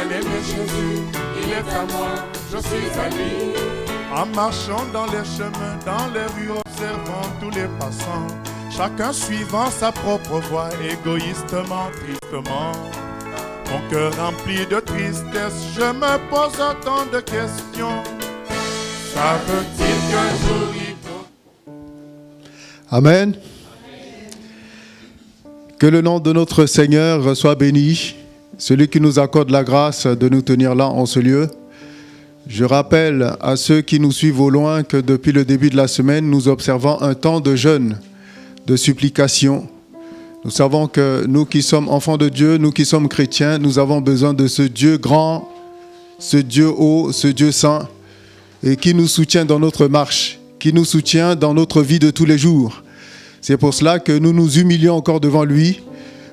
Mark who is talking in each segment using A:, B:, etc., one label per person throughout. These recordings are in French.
A: bien-aimé Jésus, il est à moi, je suis à lui. En marchant dans les chemins, dans les rues, observant tous les passants, chacun suivant sa propre voie, égoïstement, tristement. Mon cœur rempli de tristesse, je me pose tant de questions. Savent-ils qu'un jour il faut...
B: Amen. Que le nom de notre Seigneur soit béni, celui qui nous accorde la grâce de nous tenir là en ce lieu. Je rappelle à ceux qui nous suivent au loin que depuis le début de la semaine, nous observons un temps de jeûne, de supplication. Nous savons que nous qui sommes enfants de Dieu, nous qui sommes chrétiens, nous avons besoin de ce Dieu grand, ce Dieu haut, ce Dieu saint, et qui nous soutient dans notre marche, qui nous soutient dans notre vie de tous les jours. C'est pour cela que nous nous humilions encore devant lui,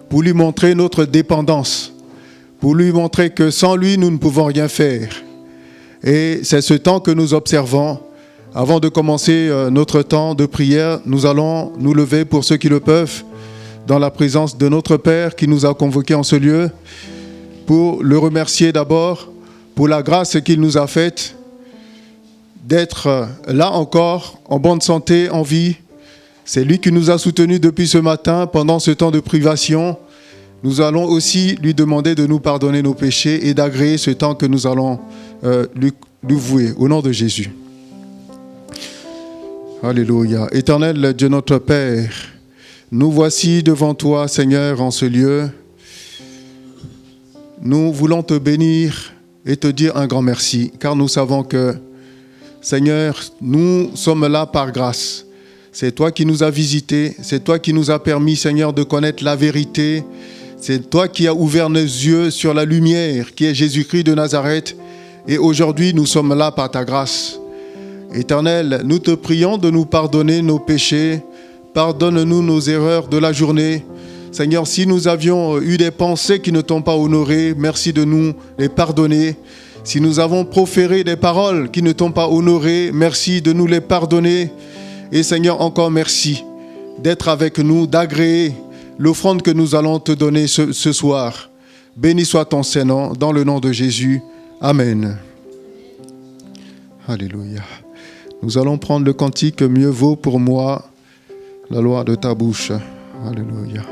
B: pour lui montrer notre dépendance, pour lui montrer que sans lui, nous ne pouvons rien faire. Et c'est ce temps que nous observons. Avant de commencer notre temps de prière, nous allons nous lever pour ceux qui le peuvent, dans la présence de notre Père qui nous a convoqués en ce lieu, pour le remercier d'abord pour la grâce qu'il nous a faite, d'être là encore, en bonne santé, en vie. C'est lui qui nous a soutenus depuis ce matin, pendant ce temps de privation. Nous allons aussi lui demander de nous pardonner nos péchés et d'agréer ce temps que nous allons lui vouer, au nom de Jésus. Alléluia. Éternel Dieu notre Père, nous voici devant toi, Seigneur, en ce lieu. Nous voulons te bénir et te dire un grand merci, car nous savons que, Seigneur, nous sommes là par grâce. C'est toi qui nous as visités, c'est toi qui nous as permis, Seigneur, de connaître la vérité. C'est toi qui as ouvert nos yeux sur la lumière, qui est Jésus-Christ de Nazareth. Et aujourd'hui, nous sommes là par ta grâce. Éternel, nous te prions de nous pardonner nos péchés. Pardonne-nous nos erreurs de la journée. Seigneur, si nous avions eu des pensées qui ne t'ont pas honoré, merci de nous les pardonner. Si nous avons proféré des paroles qui ne t'ont pas honoré, merci de nous les pardonner. Et Seigneur, encore merci d'être avec nous, d'agréer l'offrande que nous allons te donner ce soir. Béni soit ton Saint-Nom, dans le nom de Jésus. Amen. Alléluia. Nous allons prendre le cantique « Mieux vaut pour moi la loi de ta bouche ». Alléluia.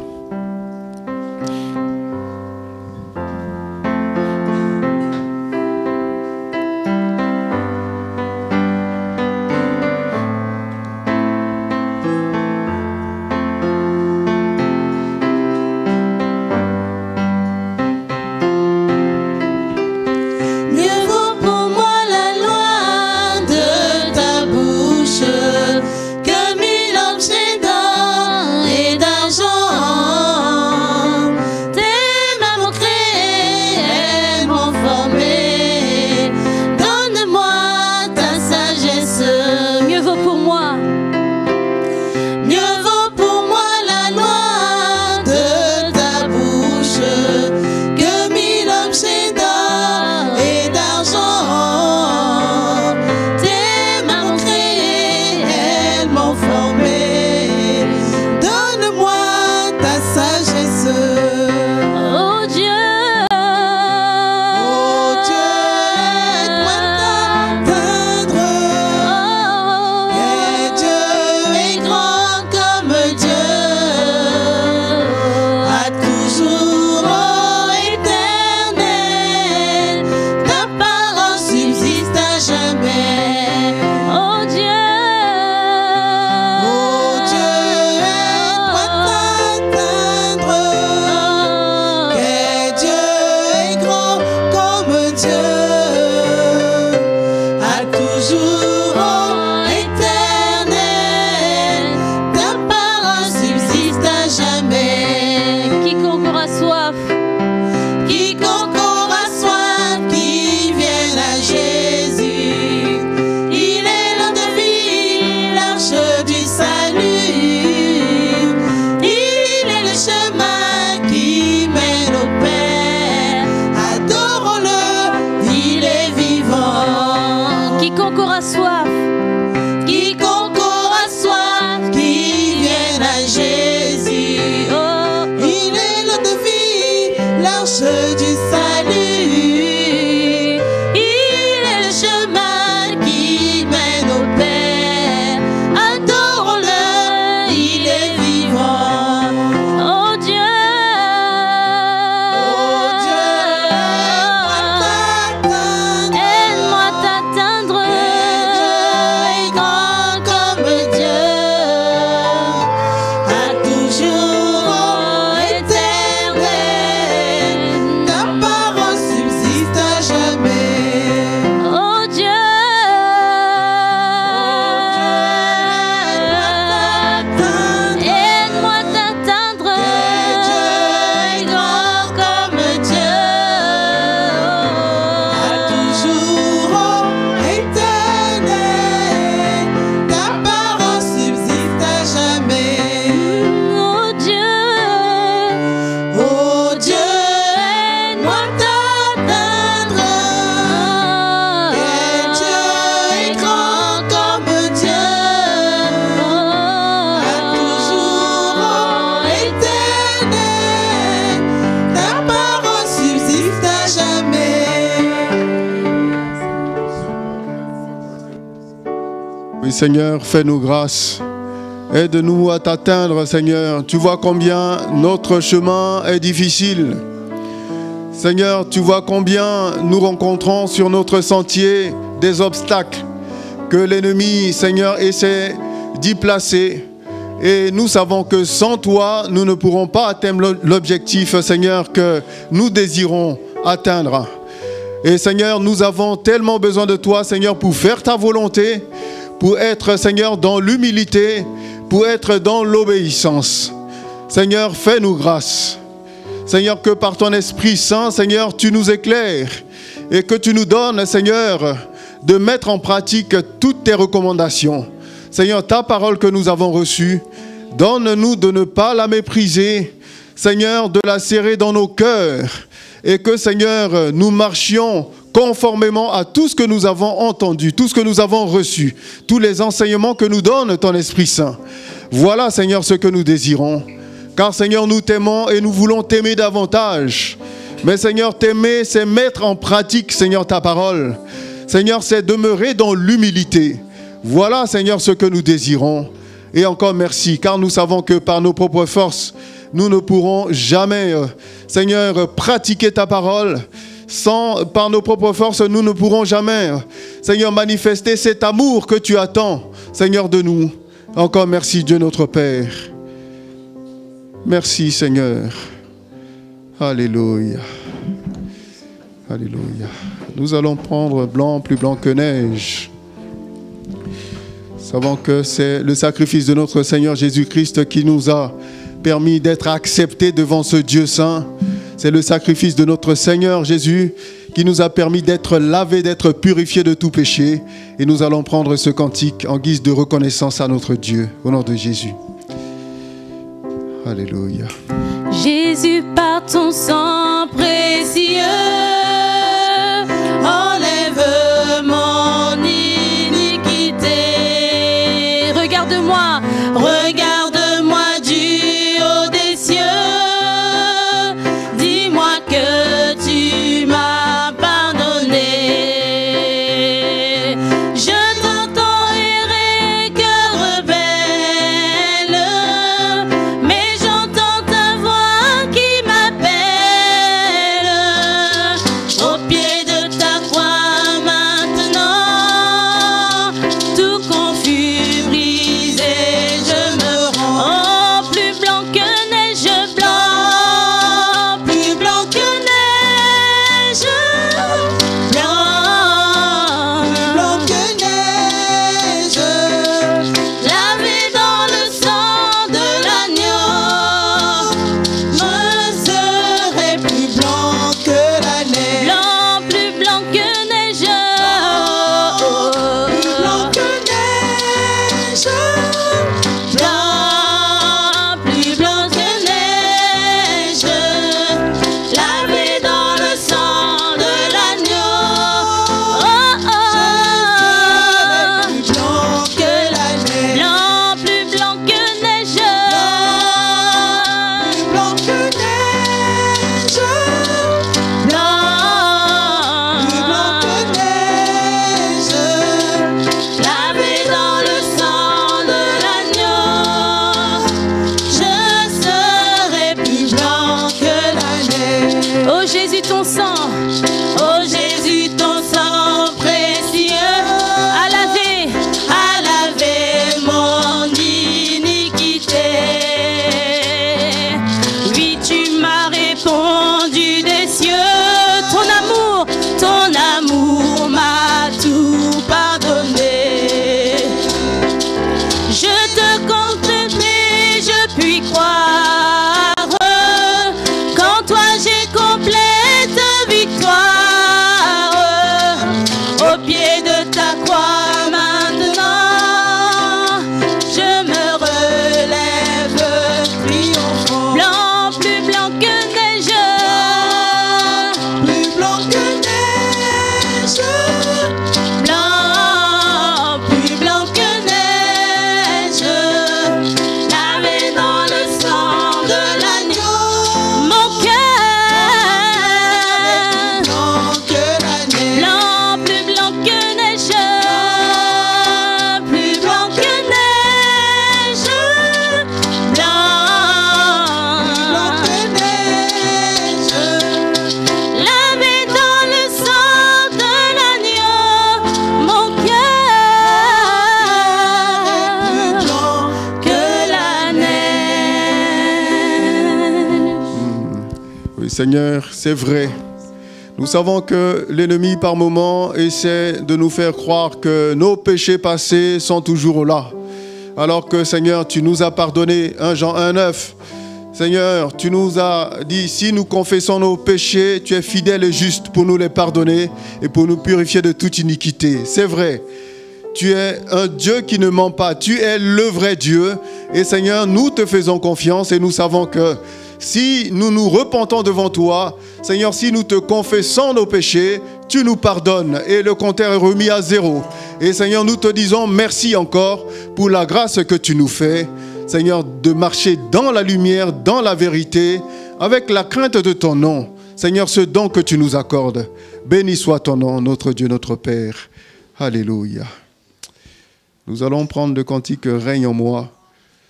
C: marche du salut.
B: Seigneur, fais-nous grâce. Aide-nous à t'atteindre, Seigneur. Tu vois combien notre chemin est difficile. Seigneur, tu vois combien nous rencontrons sur notre sentier des obstacles que l'ennemi, Seigneur, essaie d'y placer. Et nous savons que sans toi, nous ne pourrons pas atteindre l'objectif, Seigneur, que nous désirons atteindre. Et Seigneur, nous avons tellement besoin de toi, Seigneur, pour faire ta volonté, pour être, Seigneur, dans l'humilité, pour être dans l'obéissance. Seigneur, fais-nous grâce. Seigneur, que par ton Esprit Saint, Seigneur, tu nous éclaires et que tu nous donnes, Seigneur, de mettre en pratique toutes tes recommandations. Seigneur, ta parole que nous avons reçue, donne-nous de ne pas la mépriser, Seigneur, de la serrer dans nos cœurs et que, Seigneur, nous marchions conformément à tout ce que nous avons entendu, tout ce que nous avons reçu, tous les enseignements que nous donne ton Esprit Saint. Voilà, Seigneur, ce que nous désirons. Car, Seigneur, nous t'aimons et nous voulons t'aimer davantage. Mais, Seigneur, t'aimer, c'est mettre en pratique, Seigneur, ta parole. Seigneur, c'est demeurer dans l'humilité. Voilà, Seigneur, ce que nous désirons. Et encore merci, car nous savons que par nos propres forces, nous ne pourrons jamais, Seigneur, pratiquer ta parole. Par nos propres forces, nous ne pourrons jamais, Seigneur, manifester cet amour que tu attends, Seigneur, de nous. Encore merci, Dieu notre Père. Merci, Seigneur. Alléluia. Alléluia. Nous allons prendre blanc, plus blanc que neige. Savons que c'est le sacrifice de notre Seigneur Jésus-Christ qui nous a permis d'être acceptés devant ce Dieu saint. C'est le sacrifice de notre Seigneur Jésus qui nous a permis d'être lavés, d'être purifiés de tout péché. Et nous allons prendre ce cantique en guise de reconnaissance à notre Dieu, au nom de Jésus. Alléluia.
C: Jésus, par ton sang précieux, enlève mon iniquité. Regarde-moi, regarde-moi du haut des cieux. Dis-moi que tu m'as pardonné. Je t'entends errer, cœur rebelle, mais j'entends ta voix qui m'appelle. Au pied de ta croix maintenant, tout confus, brisé, je me rends. Oh, plus blanc que neige, blanc, plus blanc que neige, blanc,
D: Blanc que neige,
C: lavé dans le sang de l'agneau.
D: je serai plus blanc que la neige.
C: Blanc, plus blanc que neige.
D: Plus blanc que neige,
C: Blanc, plus blanc que neige, lavé dans le sang de l'agneau. Oh, oh,
D: plus blanc que la neige.
C: blanc, plus blanc que neige.
D: Blanc que neige,
C: Blanc,
D: plus blanc que neige.
C: lavé dans le sang de l'agneau. Je serai plus blanc que la neige. Oh Jésus, ton sang, oh Jésus, ton sang précieux, a lavé mon iniquité. Oui, tu m'as répondu des cieux, ton amour m'a tout pardonné. Je te contemplais, je puis croire qu'en toi j'ai complète victoire.
B: Seigneur, c'est vrai. Nous savons que l'ennemi, par moments, essaie de nous faire croire que nos péchés passés sont toujours là. Alors que, Seigneur, tu nous as pardonné, 1 Jean 1,9. Seigneur, tu nous as dit, si nous confessons nos péchés, tu es fidèle et juste pour nous les pardonner et pour nous purifier de toute iniquité. C'est vrai. Tu es un Dieu qui ne ment pas. Tu es le vrai Dieu. Et Seigneur, nous te faisons confiance et nous savons que si nous nous repentons devant toi, Seigneur, si nous te confessons nos péchés, tu nous pardonnes et le compteur est remis à 0. Et Seigneur, nous te disons merci encore pour la grâce que tu nous fais, Seigneur, de marcher dans la lumière, dans la vérité, avec la crainte de ton nom. Seigneur, ce don que tu nous accordes. Béni soit ton nom, notre Dieu, notre Père. Alléluia. Nous allons prendre le cantique « Règne en moi ».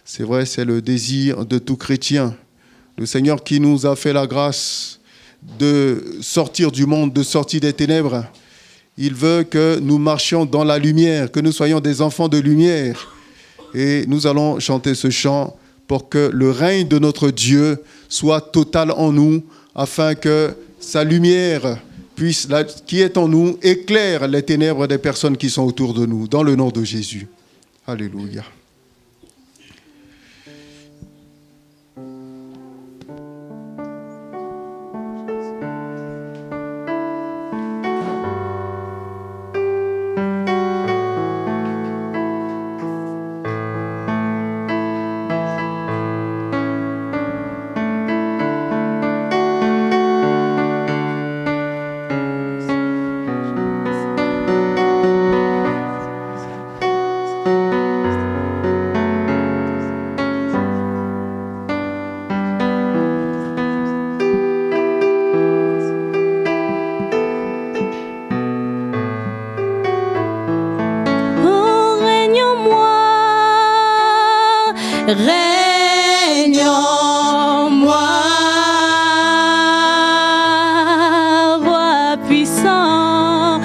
B: C'est vrai, c'est le désir de tout chrétien. Le Seigneur qui nous a fait la grâce de sortir du monde, de sortir des ténèbres. Il veut que nous marchions dans la lumière, que nous soyons des enfants de lumière. Et nous allons chanter ce chant pour que le règne de notre Dieu soit total en nous, afin que sa lumière qui est en nous éclaire les ténèbres des personnes qui sont autour de nous, dans le nom de Jésus. Alléluia.
C: Règne en moi, roi puissant,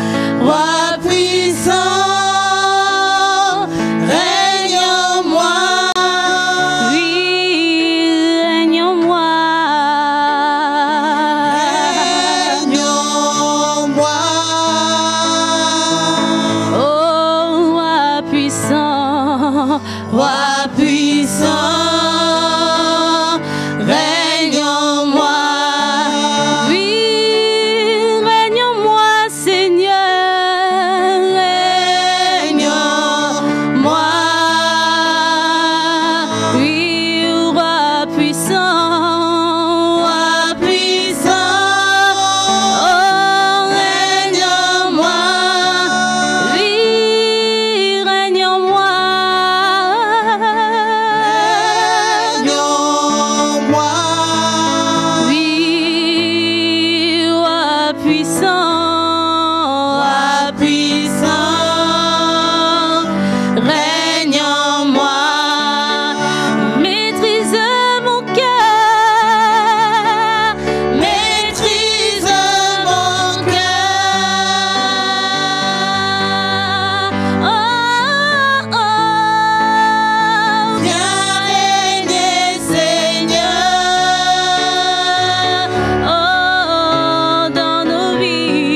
C: règne en moi, oui, règne en moi, oh, roi puissant, règne en moi. Oui, règne en moi, Seigneur. Règne en moi. Oui, roi puissant, oh, règne en moi. Oui, règne en moi. Dans nos vies.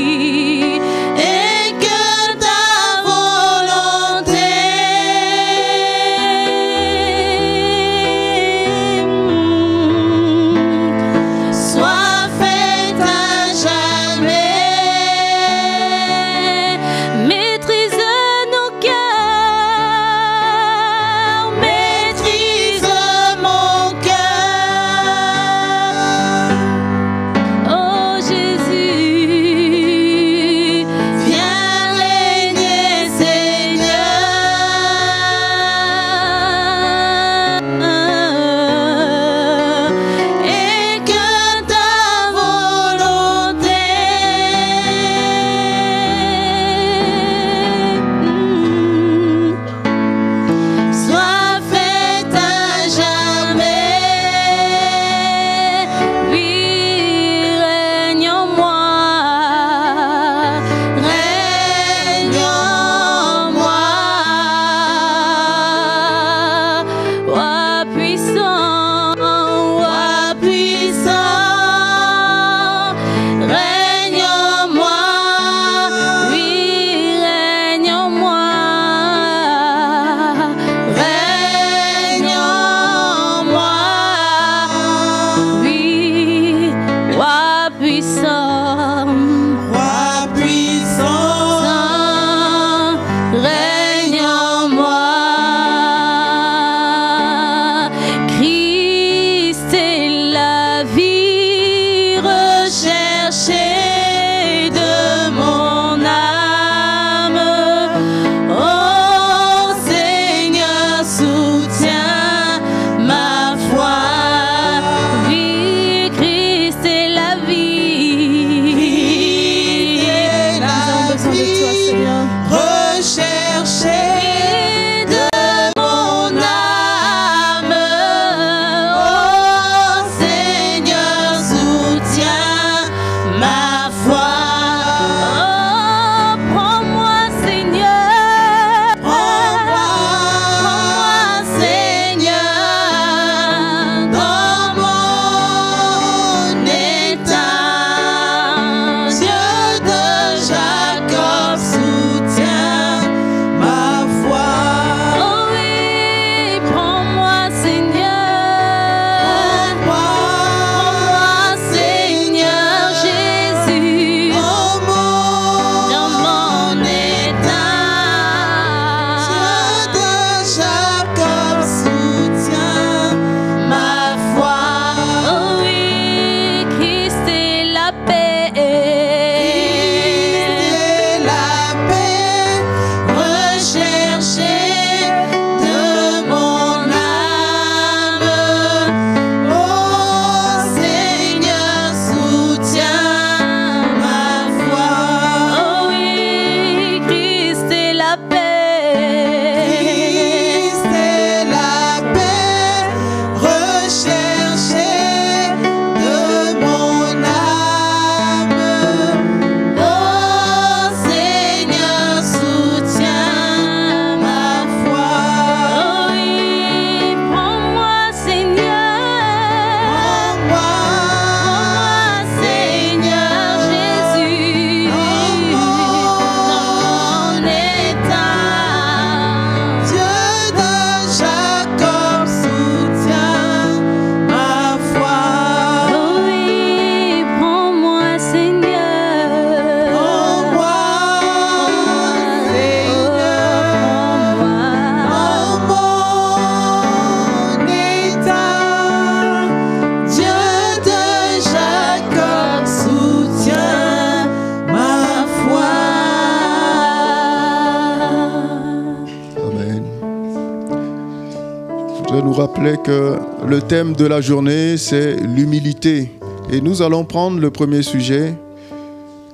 B: de nous rappeler que le thème de la journée, c'est l'humilité. Et nous allons prendre le premier sujet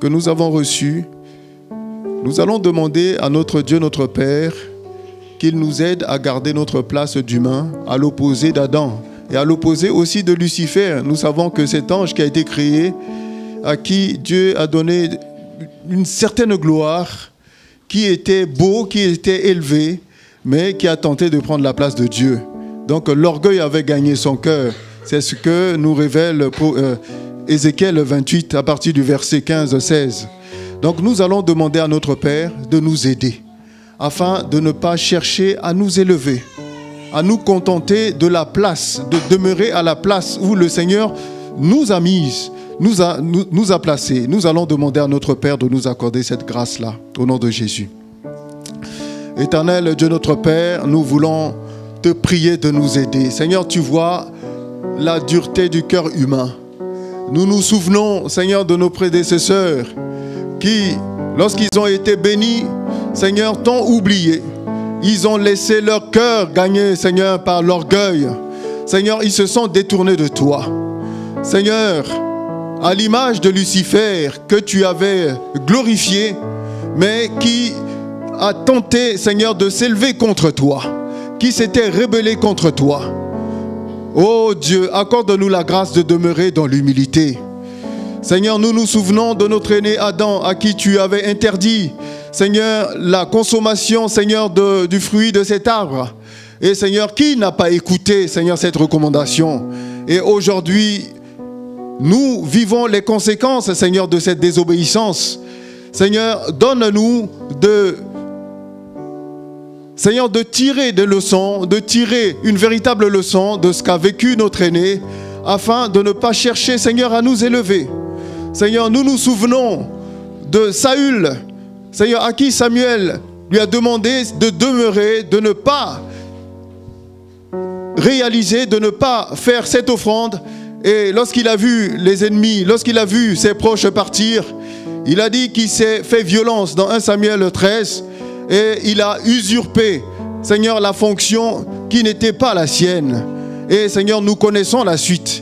B: que nous avons reçu. Nous allons demander à notre Dieu, notre Père, qu'il nous aide à garder notre place d'humain, à l'opposé d'Adam et à l'opposé aussi de Lucifer. Nous savons que cet ange qui a été créé, à qui Dieu a donné une certaine gloire, qui était beau, qui était élevé, mais qui a tenté de prendre la place de Dieu. Donc l'orgueil avait gagné son cœur. C'est ce que nous révèle Ézéchiel 28 à partir du verset 15-16. Donc nous allons demander à notre Père de nous aider afin de ne pas chercher à nous élever, à nous contenter de la place, de demeurer à la place où le Seigneur nous a mis, nous a placés. Nous allons demander à notre Père de nous accorder cette grâce-là, au nom de Jésus. Éternel Dieu notre Père, nous voulons te prier de nous aider. Seigneur, tu vois la dureté du cœur humain. Nous nous souvenons, Seigneur, de nos prédécesseurs qui, lorsqu'ils ont été bénis, Seigneur, t'ont oublié. Ils ont laissé leur cœur gagner, Seigneur, par l'orgueil. Seigneur, ils se sont détournés de toi. Seigneur, à l'image de Lucifer que tu avais glorifié, mais qui a tenté, Seigneur, de s'élever contre toi, qui s'était rébellé contre toi. Oh Dieu, accorde-nous la grâce de demeurer dans l'humilité. Seigneur, nous nous souvenons de notre aîné Adam, à qui tu avais interdit, Seigneur, la consommation, Seigneur, du fruit de cet arbre. Et Seigneur, qui n'a pas écouté, Seigneur, cette recommandation? Et aujourd'hui, nous vivons les conséquences, Seigneur, de cette désobéissance. Seigneur, donne-nous Seigneur, de tirer des leçons, de tirer une véritable leçon de ce qu'a vécu notre aîné, afin de ne pas chercher, Seigneur, à nous élever. Seigneur, nous nous souvenons de Saül, Seigneur, à qui Samuel lui a demandé de demeurer, de ne pas réaliser, de ne pas faire cette offrande. Et lorsqu'il a vu les ennemis, lorsqu'il a vu ses proches partir, il a dit qu'il s'est fait violence dans 1 Samuel 13 et il a usurpé, Seigneur, la fonction qui n'était pas la sienne. Et Seigneur, nous connaissons la suite.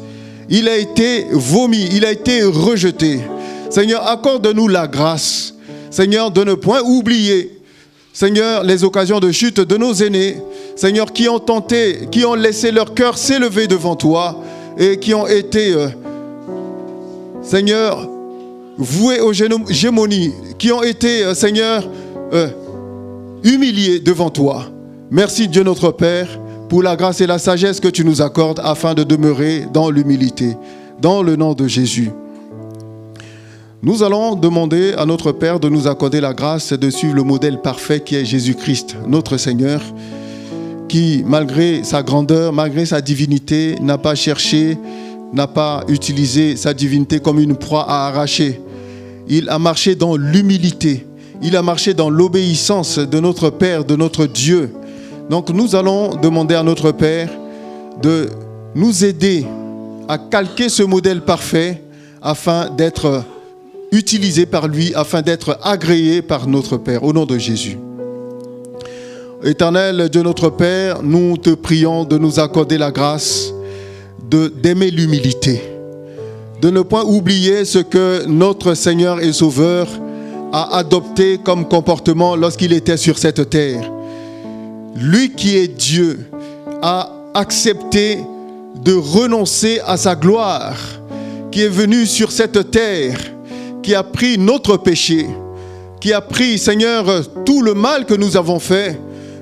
B: Il a été vomi, il a été rejeté. Seigneur, accorde-nous la grâce, Seigneur, de ne point oublier, Seigneur, les occasions de chute de nos aînés, Seigneur, qui ont tenté, qui ont laissé leur cœur s'élever devant toi et qui ont été, Seigneur, voués aux gémonies, qui ont été, Seigneur, humiliés devant toi. Merci Dieu notre Père pour la grâce et la sagesse que tu nous accordes afin de demeurer dans l'humilité, dans le nom de Jésus. Nous allons demander à notre Père de nous accorder la grâce de suivre le modèle parfait qui est Jésus-Christ, notre Seigneur, qui, malgré sa grandeur, malgré sa divinité, n'a pas cherché, n'a pas utilisé sa divinité comme une proie à arracher. Il a marché dans l'humilité. Il a marché dans l'obéissance de notre Père, de notre Dieu. Donc nous allons demander à notre Père de nous aider à calquer ce modèle parfait afin d'être utilisé par lui, afin d'être agréé par notre Père, au nom de Jésus. Éternel Dieu notre Père, nous te prions de nous accorder la grâce d'aimer l'humilité, de ne point oublier ce que notre Seigneur et Sauveur a adopté comme comportement lorsqu'il était sur cette terre. Lui qui est Dieu a accepté de renoncer à sa gloire, qui est venu sur cette terre, qui a pris notre péché, qui a pris, Seigneur, tout le mal que nous avons fait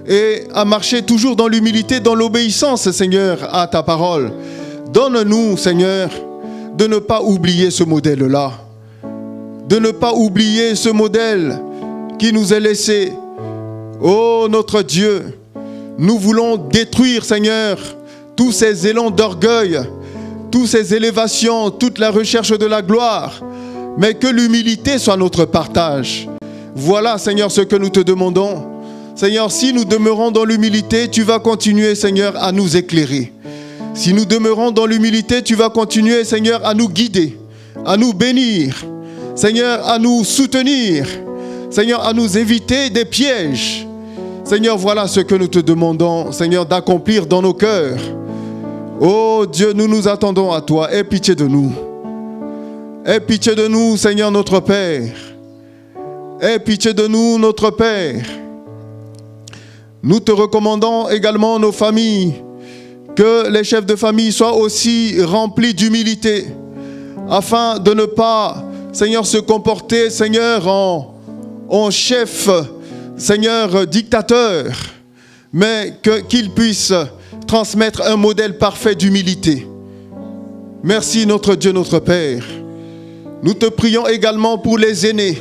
B: et a marché toujours dans l'humilité, dans l'obéissance, Seigneur, à ta parole. Donne-nous, Seigneur, de ne pas oublier ce modèle-là, de ne pas oublier ce modèle qui nous est laissé. Oh, notre Dieu, nous voulons détruire, Seigneur, tous ces élans d'orgueil, toutes ces élévations, toute la recherche de la gloire, mais que l'humilité soit notre partage. Voilà, Seigneur, ce que nous te demandons. Seigneur, si nous demeurons dans l'humilité, tu vas continuer, Seigneur, à nous éclairer. Si nous demeurons dans l'humilité, tu vas continuer, Seigneur, à nous guider, à nous bénir, Seigneur, à nous soutenir, Seigneur, à nous éviter des pièges. Seigneur, voilà ce que nous te demandons, Seigneur, d'accomplir dans nos cœurs. Oh Dieu, nous nous attendons à toi. Aie pitié de nous. Aie pitié de nous, Seigneur notre Père. Aie pitié de nous, notre Père. Nous te recommandons également nos familles, que les chefs de famille soient aussi remplis d'humilité, afin de ne pas, Seigneur, se comporter, Seigneur, en chef, Seigneur, dictateur, mais qu'ils puissent transmettre un modèle parfait d'humilité. Merci notre Dieu, notre Père. Nous te prions également pour les aînés,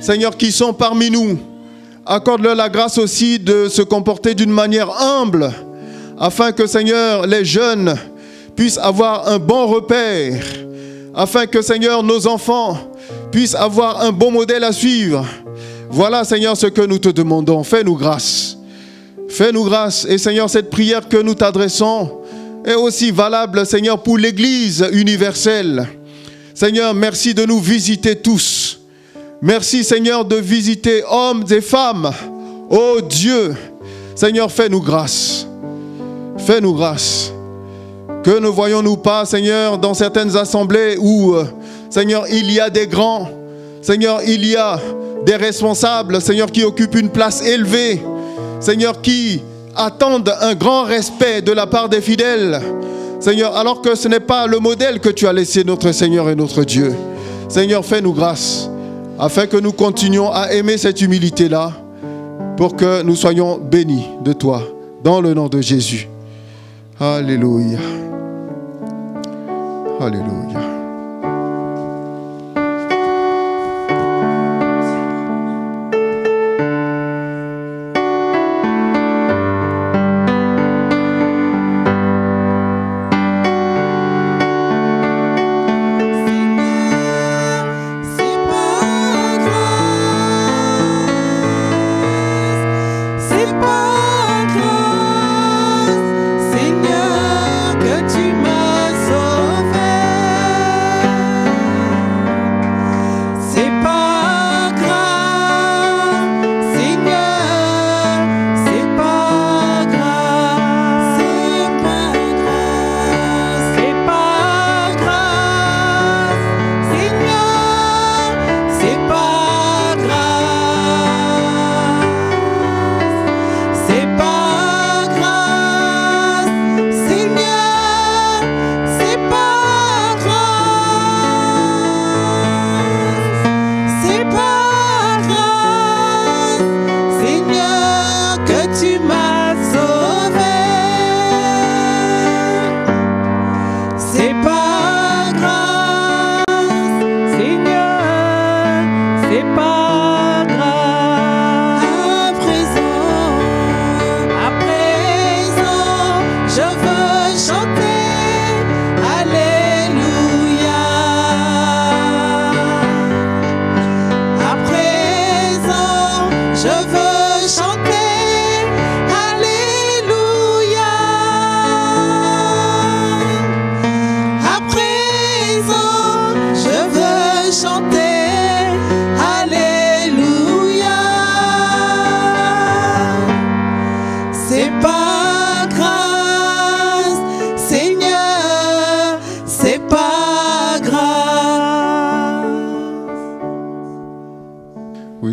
B: Seigneur, qui sont parmi nous. Accorde-leur la grâce aussi de se comporter d'une manière humble, afin que, Seigneur, les jeunes puissent avoir un bon repère, afin que, Seigneur, nos enfants puissent avoir un bon modèle à suivre. Voilà, Seigneur, ce que nous te demandons. Fais-nous grâce. Fais-nous grâce. Et, Seigneur, cette prière que nous t'adressons est aussi valable, Seigneur, pour l'Église universelle. Seigneur, merci de nous visiter tous. Merci, Seigneur, de visiter hommes et femmes. Oh Dieu, Seigneur, fais-nous grâce. Fais-nous grâce. Que ne voyons-nous pas, Seigneur, dans certaines assemblées où, Seigneur, il y a des grands, Seigneur, il y a des responsables, Seigneur, qui occupent une place élevée, Seigneur, qui attendent un grand respect de la part des fidèles, Seigneur, alors que ce n'est pas le modèle que tu as laissé, notre Seigneur et notre Dieu. Seigneur, fais-nous grâce, afin que nous continuions à aimer cette humilité-là, pour que nous soyons bénis de toi, dans le nom de Jésus. Alléluia. Alléluia.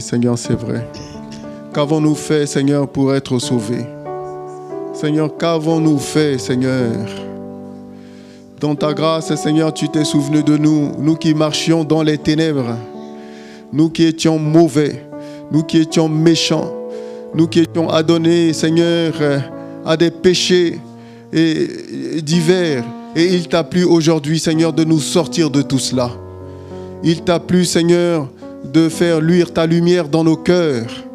B: Seigneur, c'est vrai. Qu'avons-nous fait, Seigneur, pour être sauvés? Seigneur, qu'avons-nous fait, Seigneur? Dans ta grâce, Seigneur, tu t'es souvenu de nous, nous qui marchions dans les ténèbres, nous qui étions mauvais, nous qui étions méchants, nous qui étions adonnés, Seigneur, à des péchés divers. Et il t'a plu aujourd'hui, Seigneur, de nous sortir de tout cela. Il t'a plu, Seigneur, de faire luire ta lumière dans nos cœurs.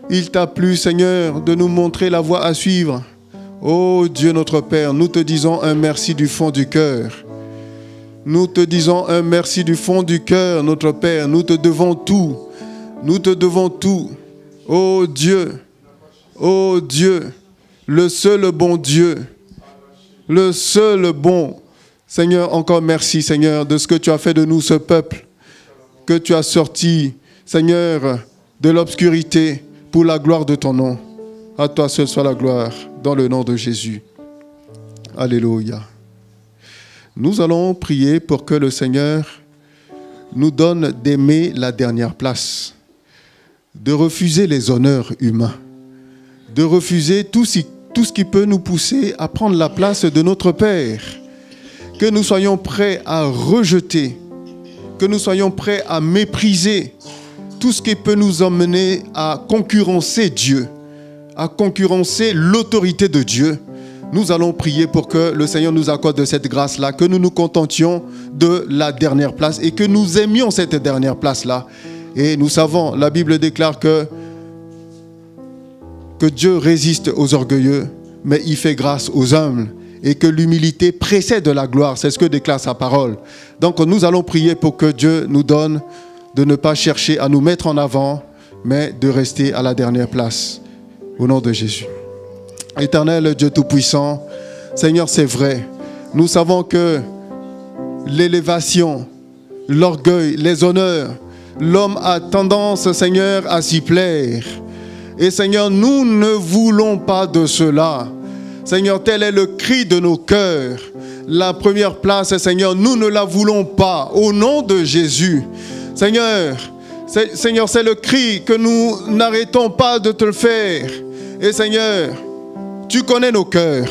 B: Il t'a plu, Seigneur, de nous montrer la voie à suivre. Oh Dieu notre Père, nous te disons un merci du fond du cœur. Nous te disons un merci du fond du cœur, notre Père. Nous te devons tout. Nous te devons tout. Oh Dieu, le seul bon Dieu, le seul bon. Seigneur, encore merci, Seigneur, de ce que tu as fait de nous, ce peuple, que tu as sorti, Seigneur, de l'obscurité pour la gloire de ton nom. À toi seul soit la gloire, dans le nom de Jésus. Alléluia. Nous allons prier pour que le Seigneur nous donne d'aimer la dernière place, de refuser les honneurs humains, de refuser tout ce qui peut nous pousser à prendre la place de notre Père, que nous soyons prêts à rejeter, que nous soyons prêts à mépriser tout ce qui peut nous emmener à concurrencer Dieu, à concurrencer l'autorité de Dieu. Nous allons prier pour que le Seigneur nous accorde cette grâce-là, que nous nous contentions de la dernière place et que nous aimions cette dernière place-là. Et nous savons, la Bible déclare que Dieu résiste aux orgueilleux, mais il fait grâce aux humbles et que l'humilité précède la gloire. C'est ce que déclare sa parole. Donc nous allons prier pour que Dieu nous donne de ne pas chercher à nous mettre en avant, mais de rester à la dernière place. Au nom de Jésus. Éternel Dieu Tout-Puissant, Seigneur, c'est vrai. Nous savons que l'élévation, l'orgueil, les honneurs, l'homme a tendance, Seigneur, à s'y plaire. Et Seigneur, nous ne voulons pas de cela. Seigneur, tel est le cri de nos cœurs. La première place, Seigneur, nous ne la voulons pas. Au nom de Jésus. Seigneur, c'est le cri que nous n'arrêtons pas de te le faire. Et Seigneur, tu connais nos cœurs.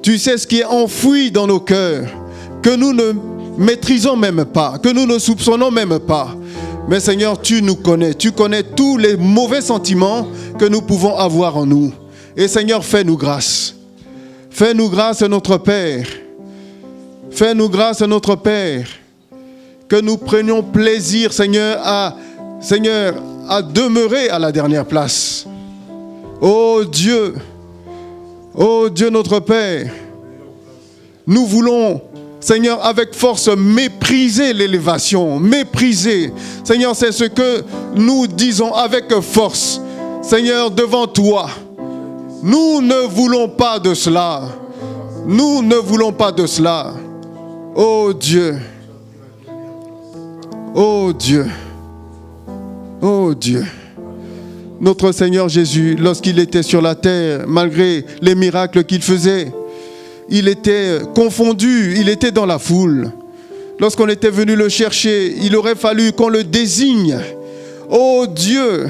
B: Tu sais ce qui est enfoui dans nos cœurs, que nous ne maîtrisons même pas, que nous ne soupçonnons même pas. Mais Seigneur, tu nous connais. Tu connais tous les mauvais sentiments que nous pouvons avoir en nous. Et Seigneur, fais-nous grâce. Fais-nous grâce, notre Père. Fais-nous grâce, notre Père. Que nous prenions plaisir, Seigneur, à demeurer à la dernière place. Oh Dieu, notre Père, nous voulons, Seigneur, avec force, mépriser l'élévation, mépriser. Seigneur, c'est ce que nous disons avec force. Seigneur, devant toi, nous ne voulons pas de cela. Nous ne voulons pas de cela. Oh Dieu, oh Dieu, oh Dieu. Notre Seigneur Jésus, lorsqu'il était sur la terre, malgré les miracles qu'il faisait, il était confondu, il était dans la foule. Lorsqu'on était venu le chercher, il aurait fallu qu'on le désigne. Oh Dieu,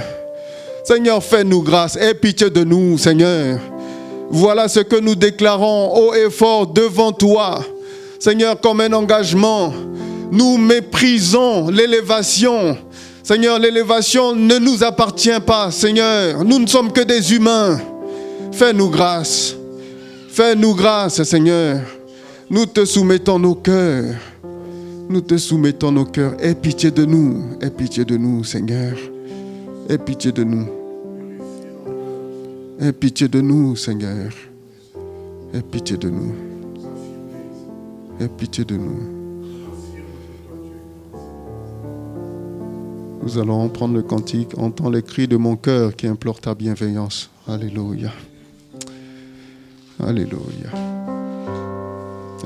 B: Seigneur, fais-nous grâce, aie pitié de nous, Seigneur. Voilà ce que nous déclarons haut et fort devant toi. Seigneur, comme un engagement, nous méprisons l'élévation. Seigneur, l'élévation ne nous appartient pas, Seigneur. Nous ne sommes que des humains. Fais-nous grâce. Fais-nous grâce, Seigneur. Nous te soumettons nos cœurs. Nous te soumettons nos cœurs. Aie pitié de nous. Aie pitié de nous, Seigneur. Aie pitié de nous. Aie pitié de nous, Seigneur. Aie pitié de nous. Aie pitié de nous. Nous allons prendre le cantique. Entends les cris de mon cœur qui implore ta bienveillance. Alléluia. Alléluia.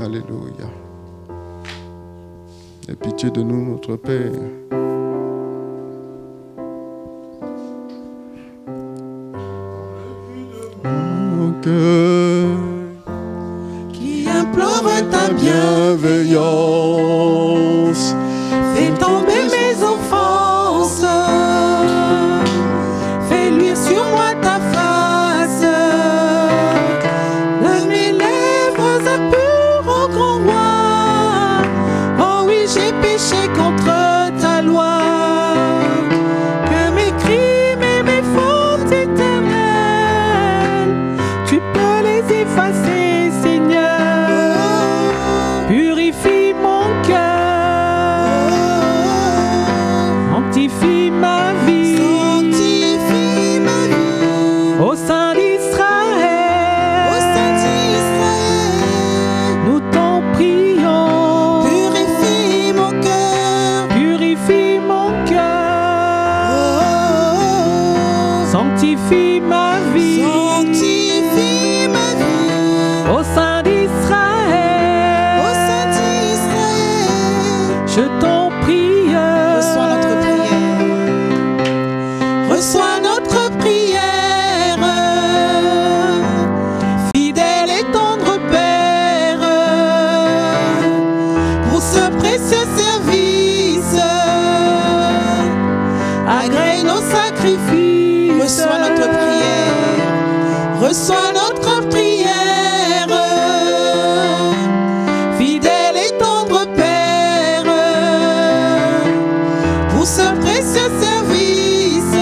B: Alléluia. Aie pitié de nous, notre Père. Mon cœur
D: qui implore ta
B: bienveillance.
D: Fais tomber mes offenses. Fais luire sur moi ta face. De mes lèvres apurent au grand roi. Oh oui, j'ai péché contre ta loi. Que mes crimes et mes fautes éternelles, tu peux les effacer, Seigneur. Purifie mon cœur. Sanctifie ma vie. Sanctifie ma vie. Au sein d'Israël. Au sein d'Israël. Nous t'en prions. Purifie mon cœur. Purifie mon cœur. Sanctifie ma vie. Sanctifie ma vie. Au sein d'Israël. Au sein d'Israël. Je t'en prie. Reçois notre prière. Reçois notre prière. sacrifice. Reçois notre prière. Reçois notre prière. Fidèle et tendre Père, pour ce précieux service,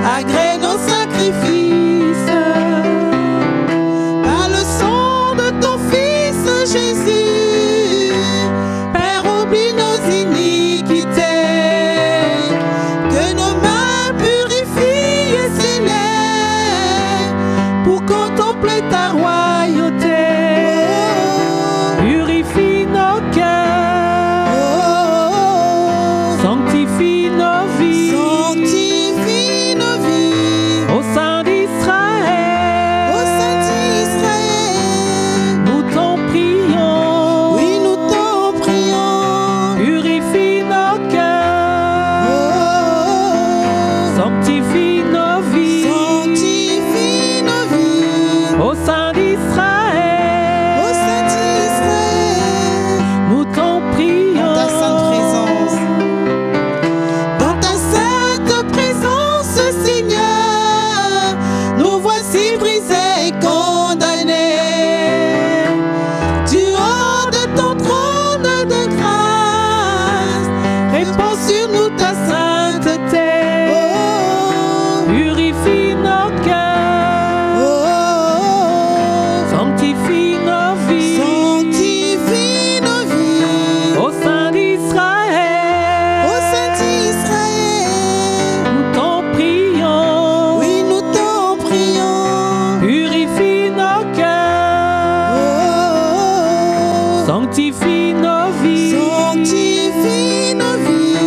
D: agrée nos sacrifices. Par le sang de ton Fils Jésus, Père, oublie nos iniquités, que nos mains purifient et s'élèvent pour contempler ta royauté. Purifie nos cœurs, sanctifie nos vies, sanctifie nos vies. Au sein d'Israël, au sein d'Israël, nous t'en prions, oui nous t'en prions. Purifie nos cœurs, sanctifie nos vies, sanctifie nos vies. Au sein d'Israël, au sein d'Israël, nous t'en prions. Dans ta sainte présence, dans ta sainte présence, Seigneur, nous voici brisés et condamnés. Du haut de ton trône de grâce, répands sur nous ta sainteté. Purifie nos cœurs, sanctifie nos vies, sanctifie nos vies. Au sein d'Israël, au sein d'Israël, nous t'en prions, oui nous t'en prions. Purifie nos cœurs, sanctifie nos vies, sanctifie nos vies.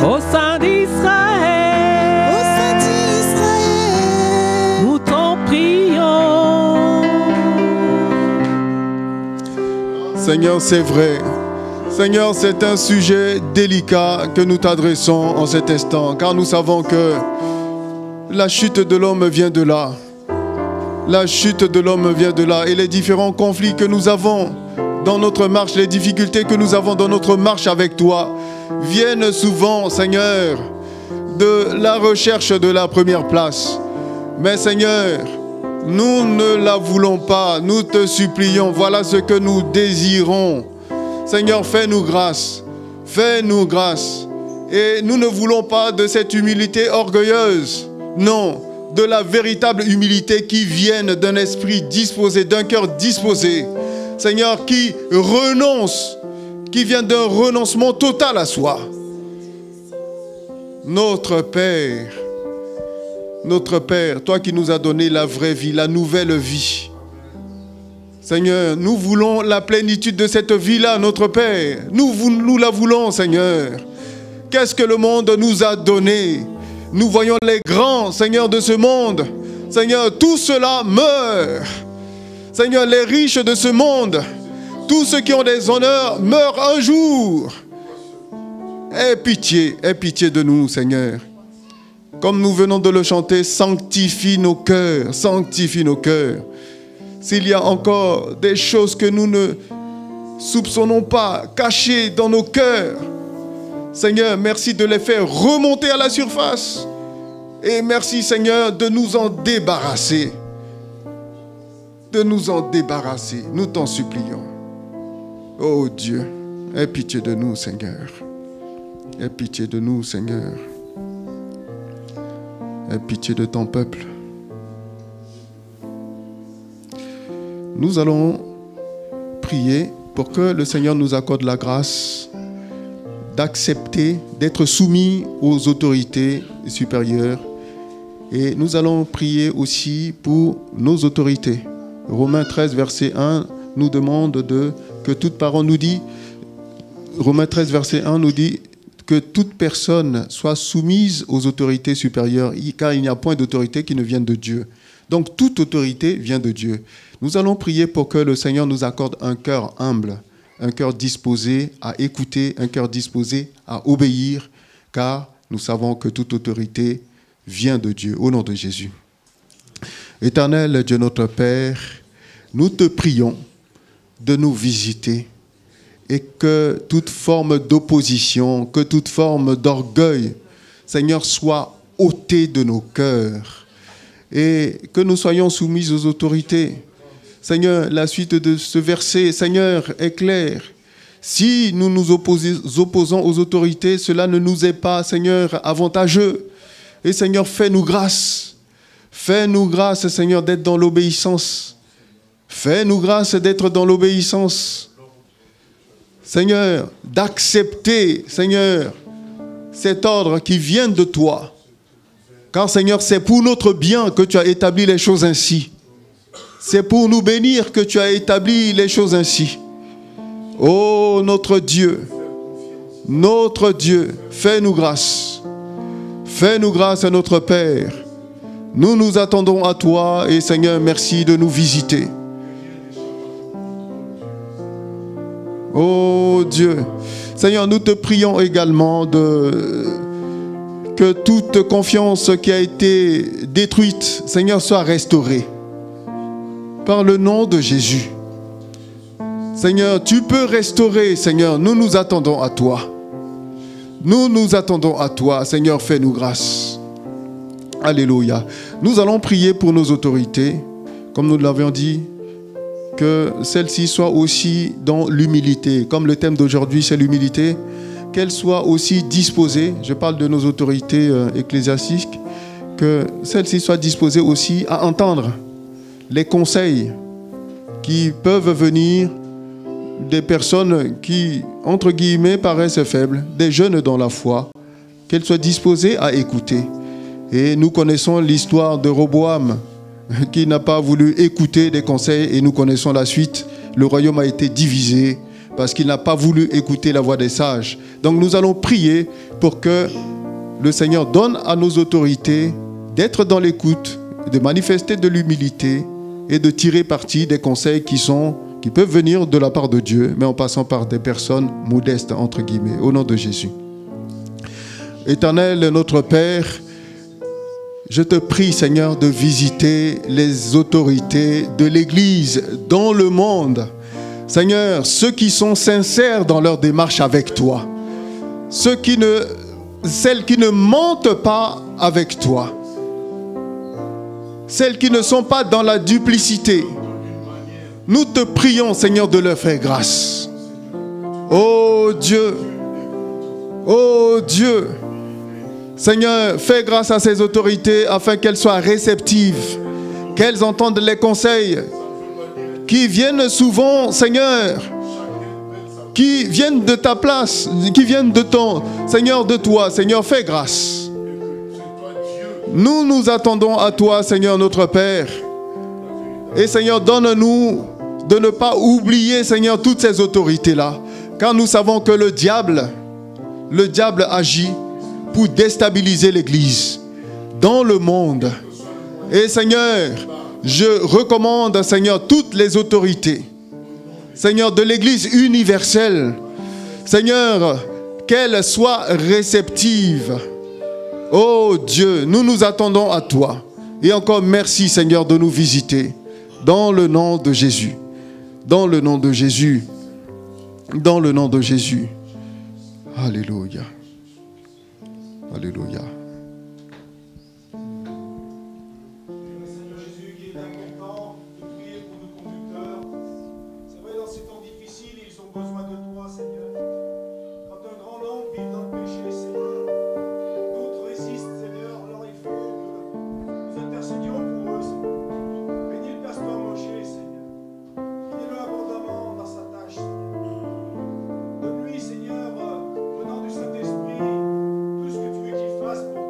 D: Au sein d'Israël, au sein d'Israël, nous t'en prions.
B: Seigneur, c'est vrai. Seigneur, c'est un sujet délicat que nous t'adressons en cet instant, car nous savons que la chute de l'homme vient de là. La chute de l'homme vient de là. Et les différents conflits que nous avons dans notre marche, les difficultés que nous avons dans notre marche avec toi, viennent souvent, Seigneur, de la recherche de la première place. Mais Seigneur, nous ne la voulons pas, nous te supplions, voilà ce que nous désirons. Seigneur, fais-nous grâce, fais-nous grâce. Et nous ne voulons pas de cette humilité orgueilleuse, non, de la véritable humilité qui vienne d'un esprit disposé, d'un cœur disposé. Seigneur, qui renonce, qui vient d'un renoncement total à soi. Notre Père, toi qui nous as donné la vraie vie, la nouvelle vie. Seigneur, nous voulons la plénitude de cette vie-là, notre Père. Nous la voulons, Seigneur. Qu'est-ce que le monde nous a donné? Nous voyons les grands, Seigneur, de ce monde. Seigneur, tout cela meurt. Seigneur, les riches de ce monde, tous ceux qui ont des honneurs meurent un jour. Aie pitié de nous, Seigneur. Comme nous venons de le chanter, sanctifie nos cœurs, sanctifie nos cœurs. S'il y a encore des choses que nous ne soupçonnons pas, cachées dans nos cœurs, Seigneur, merci de les faire remonter à la surface. Et merci, Seigneur, de nous en débarrasser. De nous en débarrasser. Nous t'en supplions. Oh Dieu, aie pitié de nous, Seigneur. Aie pitié de nous, Seigneur. Aie pitié de ton peuple. Nous allons prier pour que le Seigneur nous accorde la grâce d'accepter, d'être soumis aux autorités supérieures. Et nous allons prier aussi pour nos autorités. Romains 13, verset 1 nous demande que toute parole nous dit, Romains 13, verset 1 nous dit que toute personne soit soumise aux autorités supérieures, car il n'y a point d'autorité qui ne vienne de Dieu. Donc toute autorité vient de Dieu. Nous allons prier pour que le Seigneur nous accorde un cœur humble, un cœur disposé à écouter, un cœur disposé à obéir, car nous savons que toute autorité vient de Dieu, au nom de Jésus. Éternel Dieu notre Père, nous te prions de nous visiter et que toute forme d'opposition, que toute forme d'orgueil, Seigneur, soit ôté de nos cœurs et que nous soyons soumis aux autorités. Seigneur, la suite de ce verset, Seigneur, est claire. Si nous nous opposons aux autorités, cela ne nous est pas, Seigneur, avantageux. Et Seigneur, fais-nous grâce. Fais-nous grâce, Seigneur, d'être dans l'obéissance. Fais-nous grâce d'être dans l'obéissance. Seigneur, d'accepter, Seigneur, cet ordre qui vient de toi. Car, Seigneur, c'est pour notre bien que tu as établi les choses ainsi. C'est pour nous bénir que tu as établi les choses ainsi. Oh, notre Dieu, fais-nous grâce. Fais-nous grâce à notre Père. Nous nous attendons à toi et Seigneur, merci de nous visiter. Oh Dieu, Seigneur, nous te prions également que toute confiance qui a été détruite, Seigneur, soit restaurée. Par le nom de Jésus. Seigneur, tu peux restaurer, Seigneur, nous nous attendons à toi. Nous nous attendons à toi, Seigneur, fais-nous grâce. Alléluia. Nous allons prier pour nos autorités, comme nous l'avions dit, que celles-ci soient aussi dans l'humilité. Comme le thème d'aujourd'hui, c'est l'humilité, qu'elles soient aussi disposées, je parle de nos autorités ecclésiastiques, que celles-ci soient disposées aussi à entendre les conseils qui peuvent venir des personnes qui, entre guillemets, paraissent faibles, des jeunes dans la foi, qu'elles soient disposées à écouter. Et nous connaissons l'histoire de Roboam, qui n'a pas voulu écouter des conseils, et nous connaissons la suite. Le royaume a été divisé parce qu'il n'a pas voulu écouter la voix des sages. Donc nous allons prier pour que le Seigneur donne à nos autorités d'être dans l'écoute, de manifester de l'humilité, et de tirer parti des conseils qui peuvent venir de la part de Dieu, mais en passant par des personnes modestes, entre guillemets, au nom de Jésus. Éternel, notre Père, je te prie, Seigneur, de visiter les autorités de l'Église dans le monde. Seigneur, ceux qui sont sincères dans leur démarche avec toi, celles qui ne mentent pas avec toi, celles qui ne sont pas dans la duplicité. Nous te prions, Seigneur, de leur faire grâce. Oh Dieu, Seigneur, fais grâce à ces autorités afin qu'elles soient réceptives, qu'elles entendent les conseils qui viennent souvent, Seigneur, qui viennent de ta place, qui viennent de ton, Seigneur, de toi. Seigneur, fais grâce. Nous nous attendons à toi, Seigneur, notre Père. Et Seigneur, donne-nous de ne pas oublier, Seigneur, toutes ces autorités-là. Car nous savons que le diable agit pour déstabiliser l'Église dans le monde. Et Seigneur, je recommande, Seigneur, toutes les autorités, Seigneur, de l'Église universelle. Seigneur, qu'elles soient réceptives. Oh Dieu, nous nous attendons à toi. Et encore merci, Seigneur, de nous visiter. Dans le nom de Jésus. Dans le nom de Jésus. Dans le nom de Jésus. Alléluia. Alléluia.
E: Seigneur Jésus, il est important de prier pour nos conducteurs. C'est vrai, dans ces temps difficiles, ils ont besoin de toi, Seigneur. Quand un grand nombre vit dans le péché, Seigneur, d'autres résistent, Seigneur. Alors il faut que nous intercédions pour eux, Seigneur. Bénis le pasteur Moshe, Seigneur. Bénis-le abondamment dans sa tâche, Seigneur. Donne-lui, Seigneur, au nom du Saint-Esprit, tout ce que tu veux qu'il fasse pour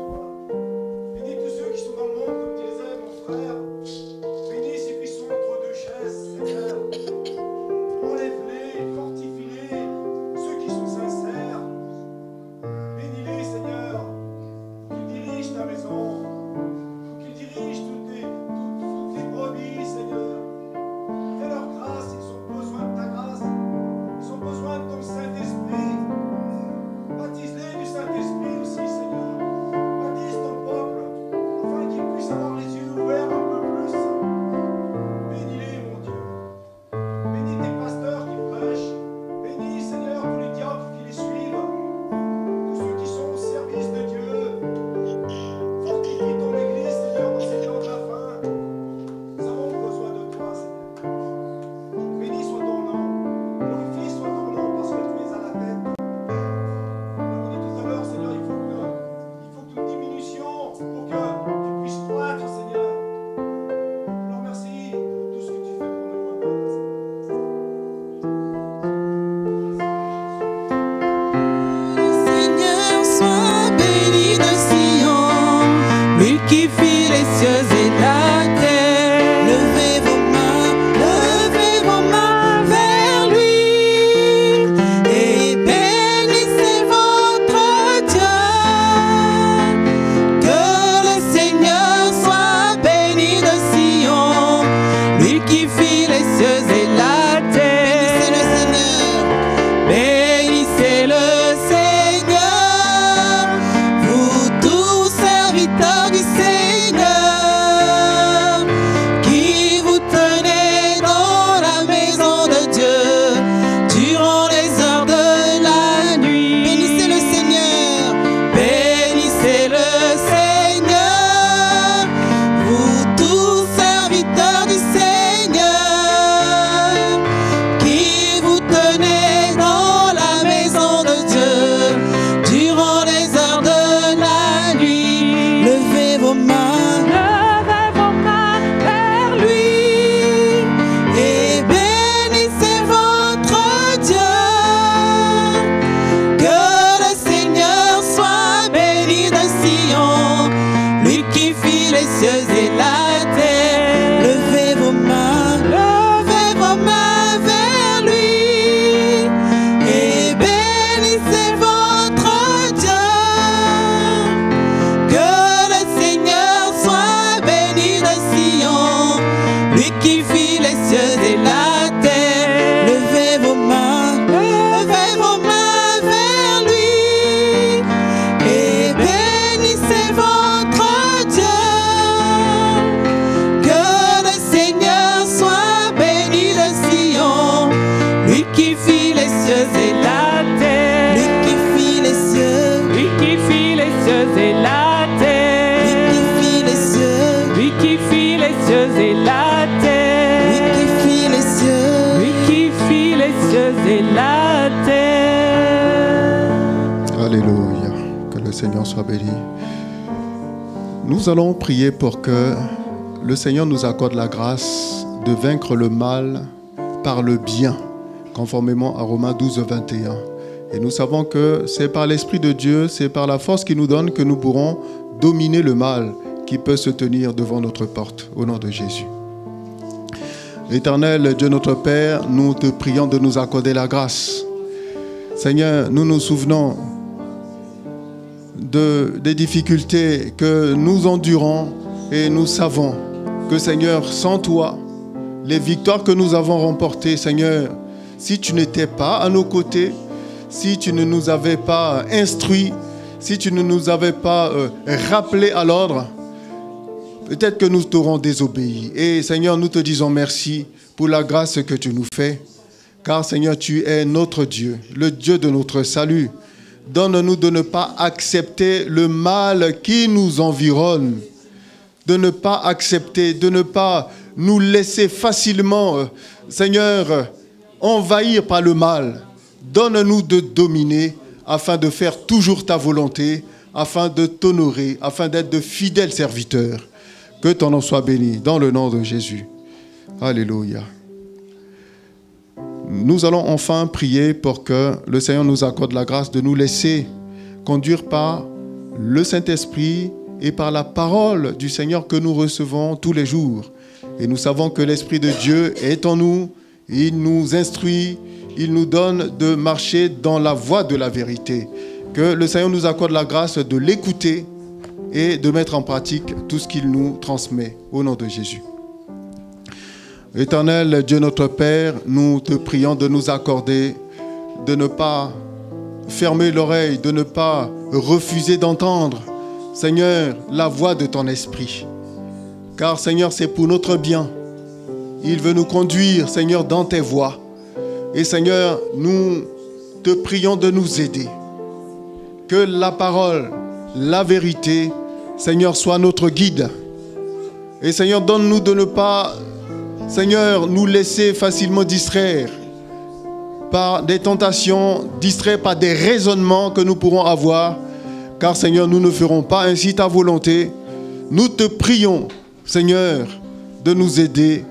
B: le Seigneur soit béni. Nous allons prier pour que le Seigneur nous accorde la grâce de vaincre le mal par le bien, conformément à Romains 12, 21. Et nous savons que c'est par l'Esprit de Dieu, c'est par la force qu'il nous donne que nous pourrons dominer le mal qui peut se tenir devant notre porte, au nom de Jésus. Éternel Dieu notre Père, nous te prions de nous accorder la grâce. Seigneur, nous nous souvenons des difficultés que nous endurons et nous savons que, Seigneur, sans toi, les victoires que nous avons remportées, Seigneur, si tu n'étais pas à nos côtés, si tu ne nous avais pas instruits, si tu ne nous avais pas rappelés à l'ordre, peut-être que nous t'aurons désobéi. Et Seigneur, nous te disons merci pour la grâce que tu nous fais. Car Seigneur, tu es notre Dieu, le Dieu de notre salut. Donne-nous de ne pas accepter le mal qui nous environne. De ne pas accepter, de ne pas nous laisser facilement, Seigneur, envahir par le mal. Donne-nous de dominer afin de faire toujours ta volonté, afin de t'honorer, afin d'être de fidèles serviteurs. Que ton nom soit béni, dans le nom de Jésus. Alléluia. Nous allons enfin prier pour que le Seigneur nous accorde la grâce de nous laisser conduire par le Saint-Esprit et par la parole du Seigneur que nous recevons tous les jours. Et nous savons que l'Esprit de Dieu est en nous, il nous instruit, il nous donne de marcher dans la voie de la vérité. Que le Seigneur nous accorde la grâce de l'écouter et de mettre en pratique tout ce qu'il nous transmet. Au nom de Jésus. Éternel Dieu notre Père, nous te prions de nous accorder, de ne pas fermer l'oreille, de ne pas refuser d'entendre, Seigneur, la voix de ton Esprit. Car Seigneur, c'est pour notre bien. Il veut nous conduire, Seigneur, dans tes voies. Et Seigneur, nous te prions de nous aider. Que la parole, la vérité, Seigneur, soit notre guide. Et Seigneur, donne-nous de ne pas, Seigneur, nous laisser facilement distraire par des tentations, distraire par des raisonnements que nous pourrons avoir. Car Seigneur, nous ne ferons pas ainsi ta volonté. Nous te prions, Seigneur, de nous aider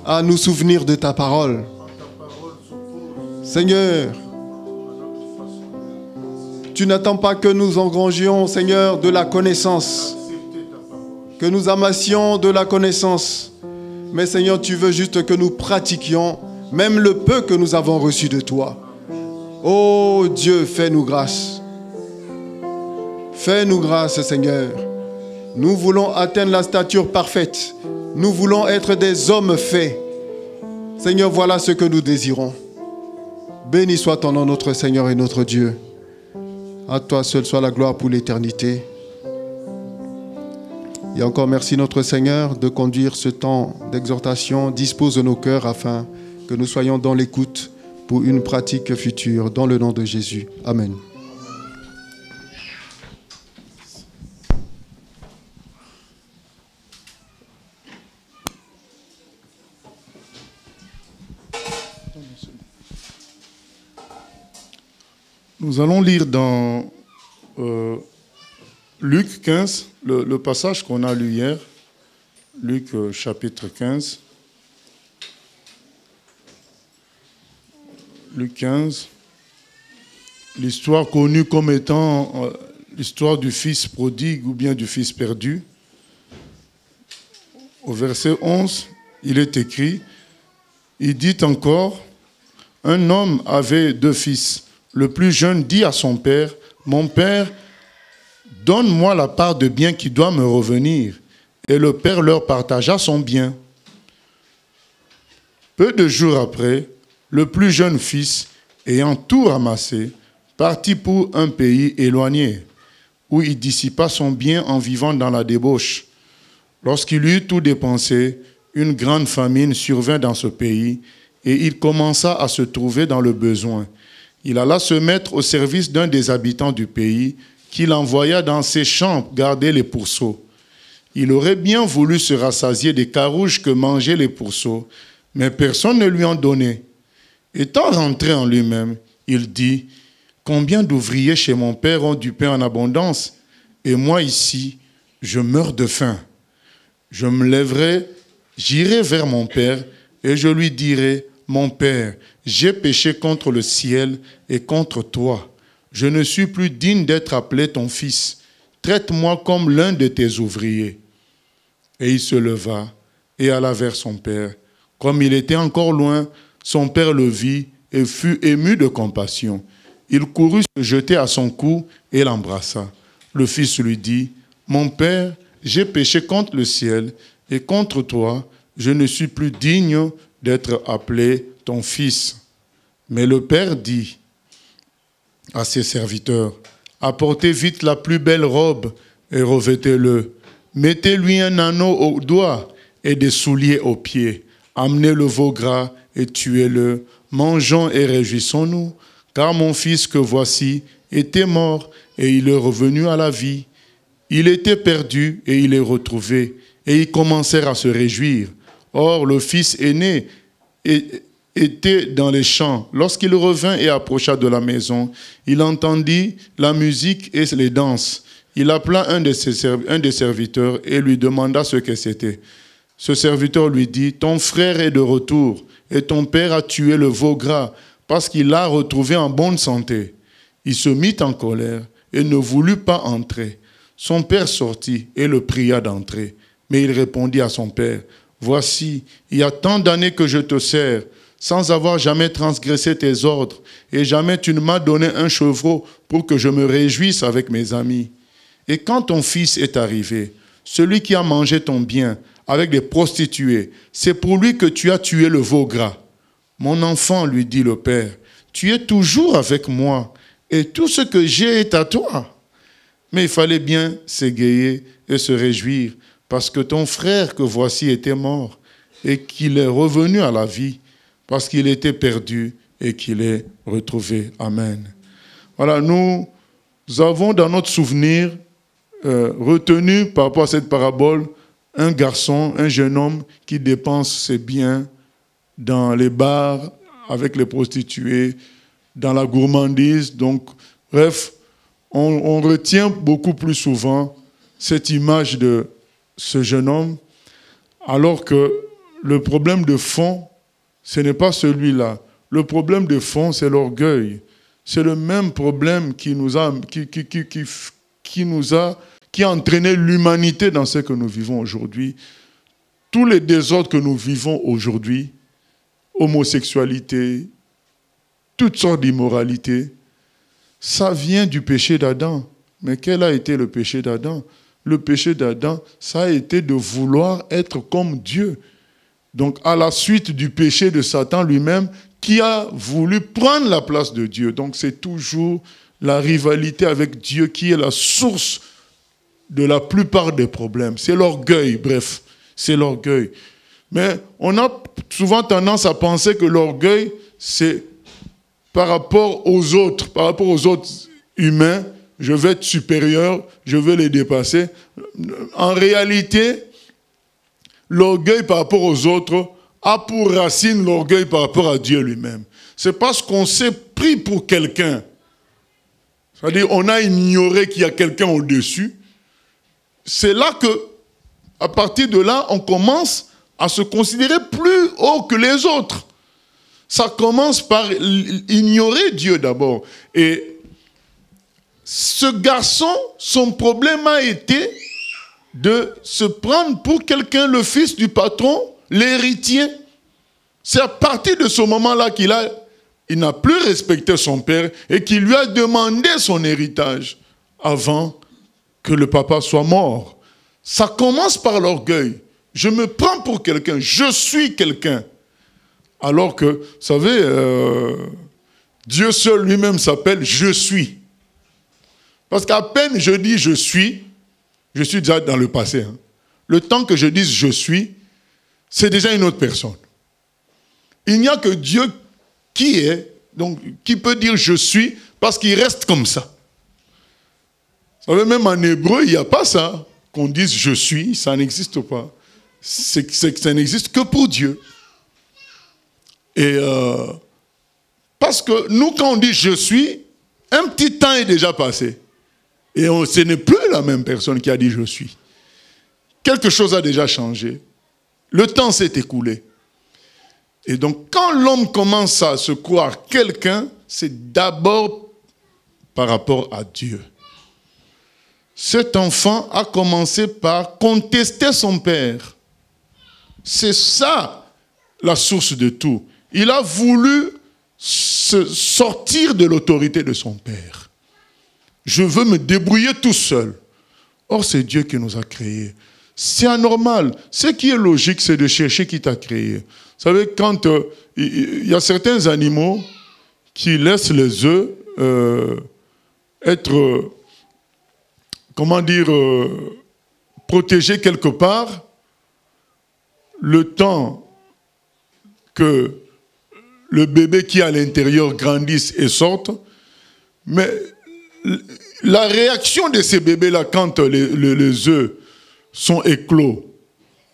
B: à nous souvenir de ta parole. Seigneur, tu n'attends pas que nous engrangions, Seigneur, de la connaissance, que nous amassions de la connaissance. Mais Seigneur, tu veux juste que nous pratiquions même le peu que nous avons reçu de toi. Oh Dieu, fais-nous grâce. Fais-nous grâce, Seigneur. Nous voulons atteindre la stature parfaite. Nous voulons être des hommes faits. Seigneur, voilà ce que nous désirons. Béni soit ton nom, notre Seigneur et notre Dieu. À toi seul soit la gloire pour l'éternité. Et encore merci notre Seigneur de conduire ce temps d'exhortation. Dispose nos cœurs afin que nous soyons dans l'écoute pour une pratique future. Dans le nom de Jésus. Amen.
A: Nous allons lire dans Luc 15, le passage qu'on a lu hier, Luc chapitre 15. Luc 15, l'histoire connue comme étant l'histoire du fils prodigue ou bien du fils perdu. Au verset 11, il est écrit, il dit encore, un homme avait 2 fils. Le plus jeune dit à son père, mon père, donne-moi la part de bien qui doit me revenir. Et le père leur partagea son bien. Peu de jours après, le plus jeune fils, ayant tout ramassé, partit pour un pays éloigné, où il dissipa son bien en vivant dans la débauche. Lorsqu'il eut tout dépensé, une grande famine survint dans ce pays, et il commença à se trouver dans le besoin. Il alla se mettre au service d'un des habitants du pays, qu'il envoya dans ses champs garder les pourceaux. Il aurait bien voulu se rassasier des carouges que mangeaient les pourceaux, mais personne ne lui en donnait. Étant rentré en lui-même, il dit, « combien d'ouvriers chez mon père ont du pain en abondance, et moi ici, je meurs de faim. Je me lèverai, j'irai vers mon père, et je lui dirai, mon père, j'ai péché contre le ciel et contre toi. Je ne suis plus digne d'être appelé ton fils. Traite-moi comme l'un de tes ouvriers. Et il se leva et alla vers son père. Comme il était encore loin, son père le vit et fut ému de compassion. Il courut se jeter à son cou et l'embrassa. Le fils lui dit, mon père, j'ai péché contre le ciel et contre toi, je ne suis plus digne d'être appelé ton fils. Mais le père dit à ses serviteurs, apportez vite la plus belle robe et revêtez-le. Mettez-lui un anneau au doigt et des souliers aux pieds. Amenez le veau gras et tuez-le. Mangeons et réjouissons-nous, car mon fils que voici était mort et il est revenu à la vie. Il était perdu et il est retrouvé. Et ils commencèrent à se réjouir. Or, le fils aîné était dans les champs. Lorsqu'il revint et approcha de la maison, il entendit la musique et les danses. Il appela un des serviteurs et lui demanda ce que c'était. Ce serviteur lui dit, ton frère est de retour et ton père a tué le veau gras parce qu'il l'a retrouvé en bonne santé. Il se mit en colère et ne voulut pas entrer. Son père sortit et le pria d'entrer. Mais il répondit à son père, voici, il y a tant d'années que je te sers, sans avoir jamais transgressé tes ordres, et jamais tu ne m'as donné un chevreau pour que je me réjouisse avec mes amis. Et quand ton fils est arrivé, celui qui a mangé ton bien avec des prostituées, c'est pour lui que tu as tué le veau gras. Mon enfant, lui dit le père, tu es toujours avec moi, et tout ce que j'ai est à toi. Mais il fallait bien s'égayer et se réjouir, parce que ton frère que voici était mort, et qu'il est revenu à la vie, parce qu'il était perdu et qu'il est retrouvé. Amen. Voilà, nous avons dans notre souvenir retenu par rapport à cette parabole un garçon, un jeune homme qui dépense ses biens dans les bars avec les prostituées, dans la gourmandise. Donc, bref, on retient beaucoup plus souvent cette image de ce jeune homme, alors que le problème de fond, ce n'est pas celui-là. Le problème de fond, c'est l'orgueil. C'est le même problème qui a entraîné l'humanité dans ce que nous vivons aujourd'hui. Tous les désordres que nous vivons aujourd'hui, homosexualité, toutes sortes d'immoralités, ça vient du péché d'Adam. Mais quel a été le péché d'Adam? Le péché d'Adam, ça a été de vouloir être comme Dieu. Donc, à la suite du péché de Satan lui-même, qui a voulu prendre la place de Dieu. Donc, c'est toujours la rivalité avec Dieu qui est la source de la plupart des problèmes. C'est l'orgueil, bref, c'est l'orgueil. Mais on a souvent tendance à penser que l'orgueil, c'est par rapport aux autres humains, je vais être supérieur, je vais les dépasser. En réalité, l'orgueil par rapport aux autres a pour racine l'orgueil par rapport à Dieu lui-même. C'est parce qu'on s'est pris pour quelqu'un. C'est-à-dire on a ignoré qu'il y a quelqu'un au-dessus. C'est là que, à partir de là, on commence à se considérer plus haut que les autres. Ça commence par ignorer Dieu d'abord. Et ce garçon, son problème a été de se prendre pour quelqu'un, le fils du patron, l'héritier. C'est à partir de ce moment-là qu'il n'a plus respecté son père et qu'il lui a demandé son héritage avant que le papa soit mort. Ça commence par l'orgueil. Je me prends pour quelqu'un, je suis quelqu'un. Alors que, vous savez, Dieu seul lui-même s'appelle « Je suis ». Parce qu'à peine je dis « je suis », je suis déjà dans le passé. Hein. Le temps que je dise « je suis », c'est déjà une autre personne. Il n'y a que Dieu qui est, donc qui peut dire « je suis » parce qu'il reste comme ça. Vous savez, même en hébreu, il n'y a pas ça. Qu'on dise « je suis », ça n'existe pas. C'est que ça n'existe que pour Dieu. Et parce que nous, quand on dit « je suis », Un petit temps est déjà passé. Et ce n'est plus la même personne qui a dit « je suis ». Quelque chose a déjà changé. Le temps s'est écoulé. Et donc, quand l'homme commence à se croire quelqu'un, c'est d'abord par rapport à Dieu. Cet enfant a commencé par contester son père. C'est ça la source de tout. Il a voulu se sortir de l'autorité de son père. Je veux me débrouiller tout seul. Or, c'est Dieu qui nous a créés. C'est anormal. Ce qui est logique, c'est de chercher qui t'a créé. Vous savez, quand il y a certains animaux qui laissent les œufs être, comment dire, protégés quelque part, le temps que le bébé qui est à l'intérieur grandisse et sorte, mais la réaction de ces bébés-là, quand les œufs sont éclos,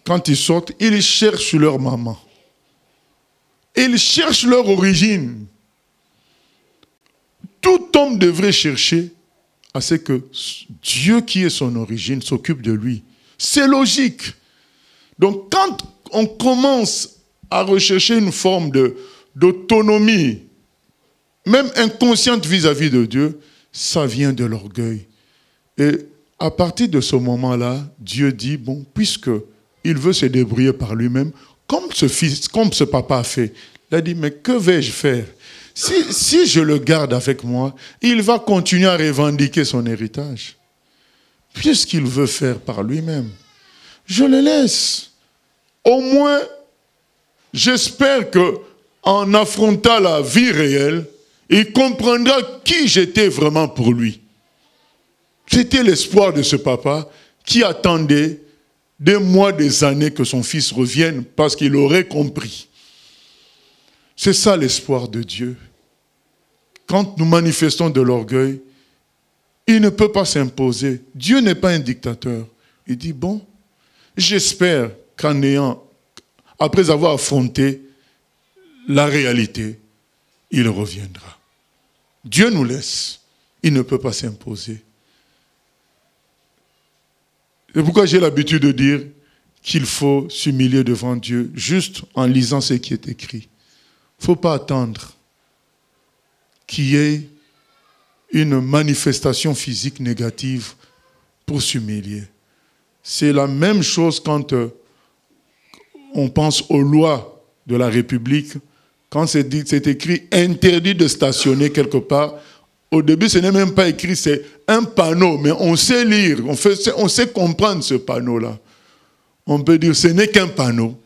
A: quand ils sortent, ils cherchent leur maman. Ils cherchent leur origine. Tout homme devrait chercher à ce que Dieu qui est son origine s'occupe de lui. C'est logique. Donc quand on commence à rechercher une forme d'autonomie, même inconsciente vis-à-vis de Dieu, ça vient de l'orgueil. Et à partir de ce moment-là, Dieu dit, bon, puisqu'il veut se débrouiller par lui-même, comme ce papa a fait, il a dit, mais que vais-je faire? Si je le garde avec moi, il va continuer à revendiquer son héritage. Puisqu'il veut faire par lui-même, je le laisse. Au moins, j'espère qu'en affrontant la vie réelle, il comprendra qui j'étais vraiment pour lui. C'était l'espoir de ce papa qui attendait des mois, des années que son fils revienne parce qu'il aurait compris. C'est ça l'espoir de Dieu. Quand nous manifestons de l'orgueil, il ne peut pas s'imposer. Dieu n'est pas un dictateur. Il dit, bon, j'espère après avoir affronté la réalité, il reviendra. Dieu nous laisse. Il ne peut pas s'imposer. C'est pourquoi j'ai l'habitude de dire qu'il faut s'humilier devant Dieu juste en lisant ce qui est écrit. Il ne faut pas attendre qu'il y ait une manifestation physique négative pour s'humilier. C'est la même chose quand on pense aux lois de la République. Quand c'est écrit « interdit de stationner quelque part », au début, ce n'est même pas écrit, c'est un panneau, mais on sait lire, on sait comprendre ce panneau-là. On peut dire, ce n'est qu'un panneau.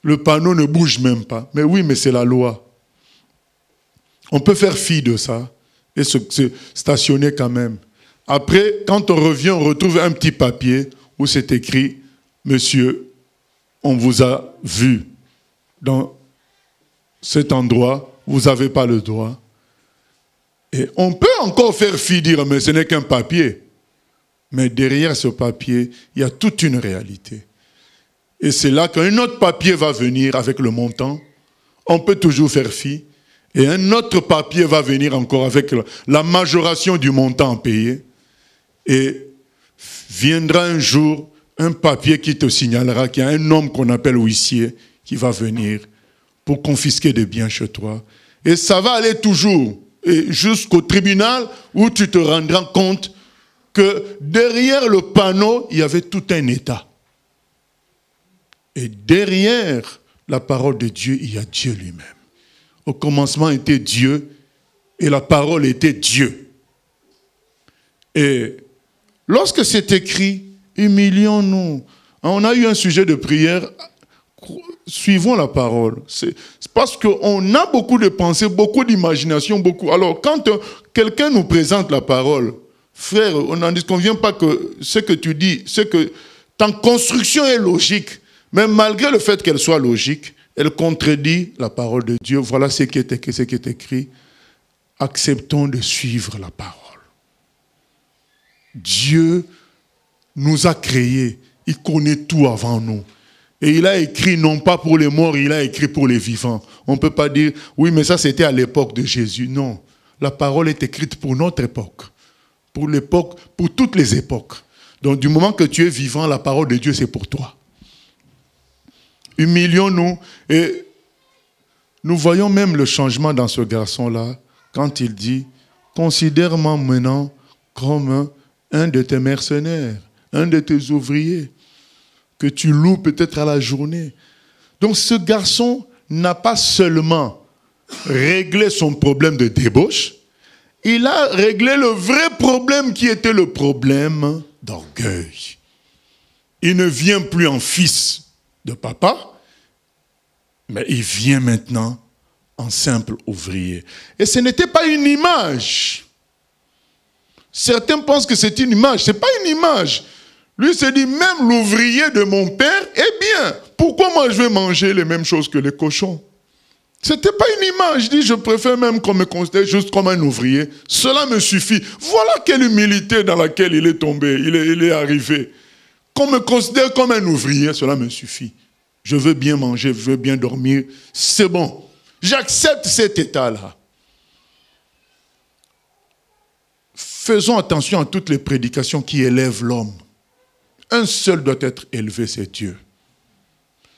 A: Le panneau ne bouge même pas. Mais oui, mais c'est la loi. On peut faire fi de ça et se stationner quand même. Après, quand on revient, on retrouve un petit papier où c'est écrit « Monsieur, on vous a vu dans cet endroit, vous n'avez pas le droit. » Et on peut encore faire fi, dire, mais ce n'est qu'un papier. Mais derrière ce papier, il y a toute une réalité. Et c'est là qu'un autre papier va venir avec le montant. On peut toujours faire fi. Et un autre papier va venir encore avec la majoration du montant payé. Et viendra un jour un papier qui te signalera qu'il y a un homme qu'on appelle huissier qui va venir pour confisquer des biens chez toi. Et ça va aller toujours. Et jusqu'au tribunal où tu te rendras compte que derrière le panneau, il y avait tout un État. Et derrière la parole de Dieu, il y a Dieu lui-même. Au commencement était Dieu et la parole était Dieu. Et lorsque c'est écrit, humilions-nous. On a eu un sujet de prière, suivons la parole. C'est parce qu'on a beaucoup de pensées, beaucoup d'imagination, beaucoup. Alors, quand quelqu'un nous présente la parole, frère, on n'en disconvient pas que ce que tu dis, ta construction est logique, mais malgré le fait qu'elle soit logique, elle contredit la parole de Dieu. Voilà ce qui est écrit. Acceptons de suivre la parole. Dieu nous a créés. Il connaît tout avant nous. Et il a écrit non pas pour les morts, il a écrit pour les vivants. On ne peut pas dire, oui, mais ça c'était à l'époque de Jésus. Non. la parole est écrite pour notre époque. Pour l'époque, pour toutes les époques. Donc du moment que tu es vivant, la parole de Dieu, c'est pour toi. Humilions-nous et nous voyons même le changement dans ce garçon-là quand il dit « Considère-moi maintenant comme un de tes mercenaires, un de tes ouvriers, que tu loues peut-être à la journée. » Donc ce garçon n'a pas seulement réglé son problème de débauche, il a réglé le vrai problème qui était le problème d'orgueil. Il ne vient plus en fils de papa, mais il vient maintenant en simple ouvrier. Et ce n'était pas une image. Certains pensent que c'est une image. Ce n'est pas une image. Lui se dit, même l'ouvrier de mon père est bien. Pourquoi moi je vais manger les mêmes choses que les cochons? Ce n'était pas une image. Il dit, je préfère même qu'on me considère juste comme un ouvrier. Cela me suffit. Voilà quelle humilité dans laquelle il est tombé, il est arrivé. Qu'on me considère comme un ouvrier, cela me suffit. Je veux bien manger, je veux bien dormir. C'est bon. J'accepte cet état-là. Faisons attention à toutes les prédications qui élèvent l'homme. Un seul doit être élevé, c'est Dieu.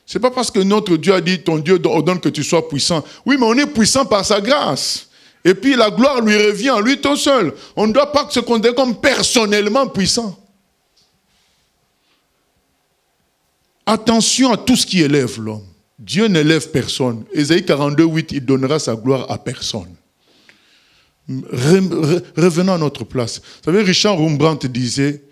A: Ce n'est pas parce que notre Dieu a dit, ton Dieu ordonne que tu sois puissant. Oui, mais on est puissant par sa grâce. Et puis la gloire lui revient, lui tout seul. On ne doit pas se considérer comme personnellement puissant. Attention à tout ce qui élève l'homme. Dieu n'élève personne. Ésaïe 42, 8, il donnera sa gloire à personne. Revenons à notre place. Vous savez, Richard Rembrandt disait,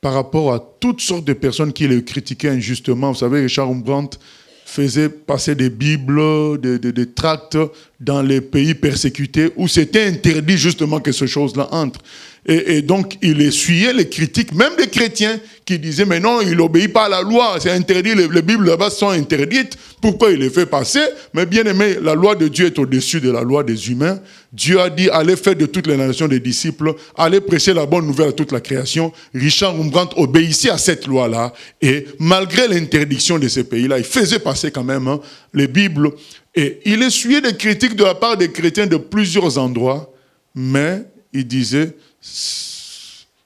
A: par rapport à toutes sortes de personnes qui le critiquaient injustement, vous savez, Richard Rembrandt faisait passer des bibles, des tracts dans les pays persécutés où c'était interdit justement que ces choses-là entrent. Et donc, il essuyait les critiques, même des chrétiens qui disaient, mais non, il n'obéit pas à la loi, c'est interdit, les Bibles là-bas sont interdites. Pourquoi il les fait passer? Mais bien aimé, la loi de Dieu est au-dessus de la loi des humains. Dieu a dit, allez faire de toutes les nations des disciples, allez prêcher la bonne nouvelle à toute la création. Richard Rembrandt obéissait à cette loi-là, et malgré l'interdiction de ces pays-là, il faisait passer quand même les Bibles. Et il essuyait des critiques de la part des chrétiens de plusieurs endroits, mais il disait,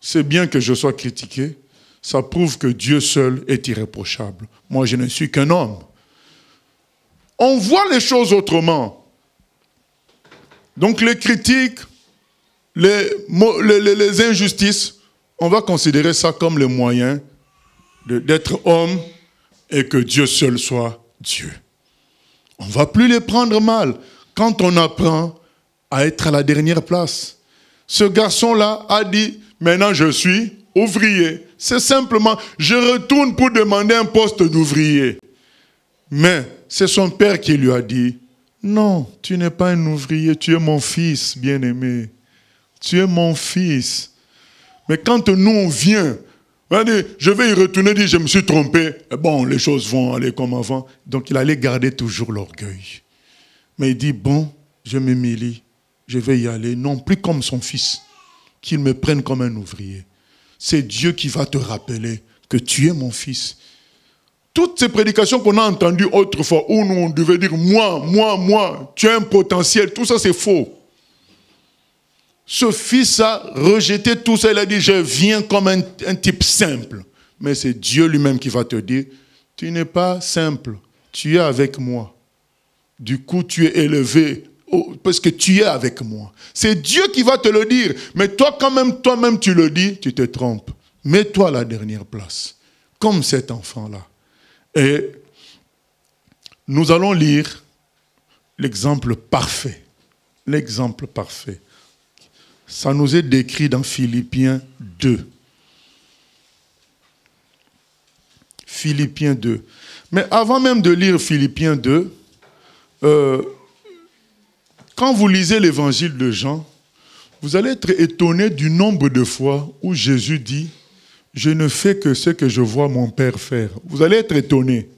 A: c'est bien que je sois critiqué, ça prouve que Dieu seul est irréprochable. Moi, je ne suis qu'un homme. On voit les choses autrement. Donc les critiques, les injustices, on va considérer ça comme le moyen d'être homme et que Dieu seul soit Dieu. On ne va plus les prendre mal quand on apprend à être à la dernière place. Ce garçon-là a dit, maintenant je suis ouvrier. C'est simplement, je retourne pour demander un poste d'ouvrier. Mais c'est son père qui lui a dit, non, tu n'es pas un ouvrier, tu es mon fils bien-aimé. Tu es mon fils. Mais quand nous on vient, je vais y retourner, dire je me suis trompé. Bon, les choses vont aller comme avant. Donc il allait garder toujours l'orgueil. Mais il dit, bon, je m'humilie. Je vais y aller, non plus comme son fils, qu'il me prenne comme un ouvrier. C'est Dieu qui va te rappeler que tu es mon fils. Toutes ces prédications qu'on a entendues autrefois, où nous on devait dire moi, tu as un potentiel, tout ça c'est faux. Ce fils a rejeté tout ça, il a dit je viens comme un type simple. Mais c'est Dieu lui-même qui va te dire, tu n'es pas simple, tu es avec moi. Du coup tu es élevé. Parce que tu es avec moi. C'est Dieu qui va te le dire. Mais toi, quand même, toi-même, tu le dis, tu te trompes. Mets-toi à la dernière place. Comme cet enfant-là. Et nous allons lire l'exemple parfait. L'exemple parfait. Ça nous est décrit dans Philippiens 2. Philippiens 2. Mais avant même de lire Philippiens 2, quand vous lisez l'évangile de Jean, vous allez être étonné du nombre de fois où Jésus dit « Je ne fais que ce que je vois mon Père faire ». Vous allez être étonné.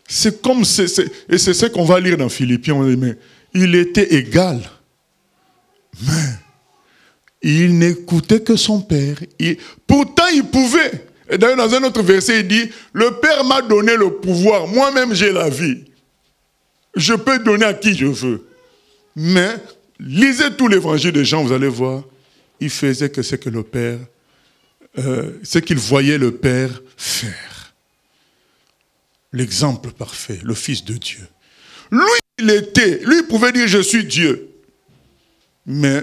A: C'est comme, et c'est ce qu'on va lire dans Philippiens, on dit, mais il était égal, mais il n'écoutait que son Père. Pourtant, il pouvait. Et d'ailleurs, dans un autre verset, il dit « Le Père m'a donné le pouvoir, moi-même j'ai la vie. Je peux donner à qui je veux. » Mais lisez tout l'évangile de Jean, vous allez voir, il faisait que ce que le Père, ce qu'il voyait le Père faire. L'exemple parfait, le Fils de Dieu. Lui pouvait dire je suis Dieu. Mais,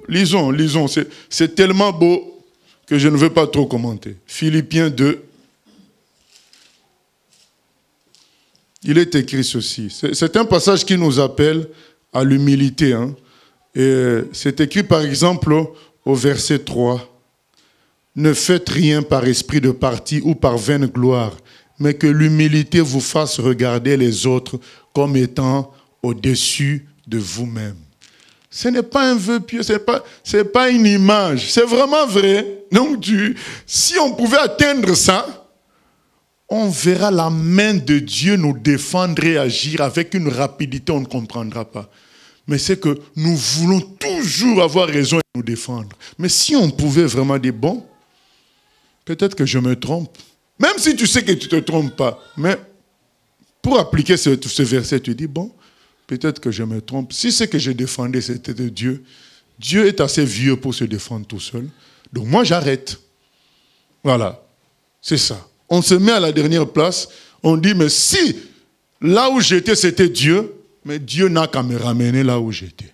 A: lisons, c'est tellement beau que je ne veux pas trop commenter. Philippiens 2. Il est écrit ceci. C'est un passage qui nous appelle à l'humilité. Hein. Et c'est écrit par exemple au verset 3. Ne faites rien par esprit de parti ou par vaine gloire, mais que l'humilité vous fasse regarder les autres comme étant au-dessus de vous-même. Ce n'est pas un vœu pieux, c'est pas une image, c'est vraiment vrai. Donc, si on pouvait atteindre ça, on verra la main de Dieu nous défendre et agir avec une rapidité, on ne comprendra pas. Mais c'est que nous voulons toujours avoir raison et nous défendre. Mais si on pouvait vraiment dire, bon, peut-être que je me trompe. Même si tu sais que tu ne te trompes pas. Mais pour appliquer ce verset, tu dis, bon, peut-être que je me trompe. Si ce que je défendais, c'était de Dieu, Dieu est assez vieux pour se défendre tout seul. Donc moi, j'arrête. Voilà, c'est ça. On se met à la dernière place, on dit, mais si là où j'étais, c'était Dieu, mais Dieu n'a qu'à me ramener là où j'étais.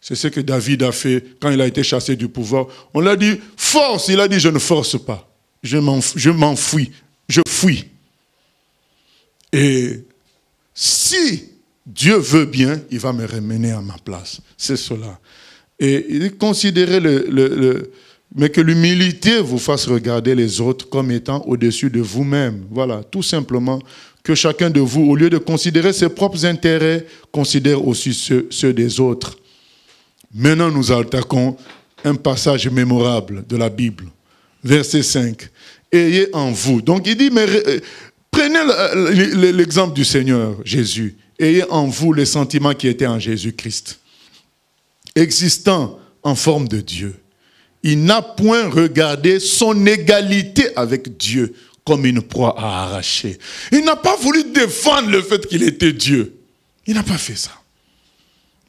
A: C'est ce que David a fait quand il a été chassé du pouvoir. On l'a dit, force, il a dit, je ne force pas. Je m'enfuis, je fuis. Et si Dieu veut bien, il va me ramener à ma place. C'est cela. Et il considérait mais que l'humilité vous fasse regarder les autres comme étant au-dessus de vous-même. Voilà, tout simplement, que chacun de vous, au lieu de considérer ses propres intérêts, considère aussi ceux des autres. Maintenant, nous attaquons un passage mémorable de la Bible. Verset 5. Ayez en vous. Donc il dit, mais prenez l'exemple du Seigneur Jésus. Ayez en vous les sentiments qui étaient en Jésus-Christ. Existant en forme de Dieu. Il n'a point regardé son égalité avec Dieu comme une proie à arracher. Il n'a pas voulu défendre le fait qu'il était Dieu. Il n'a pas fait ça.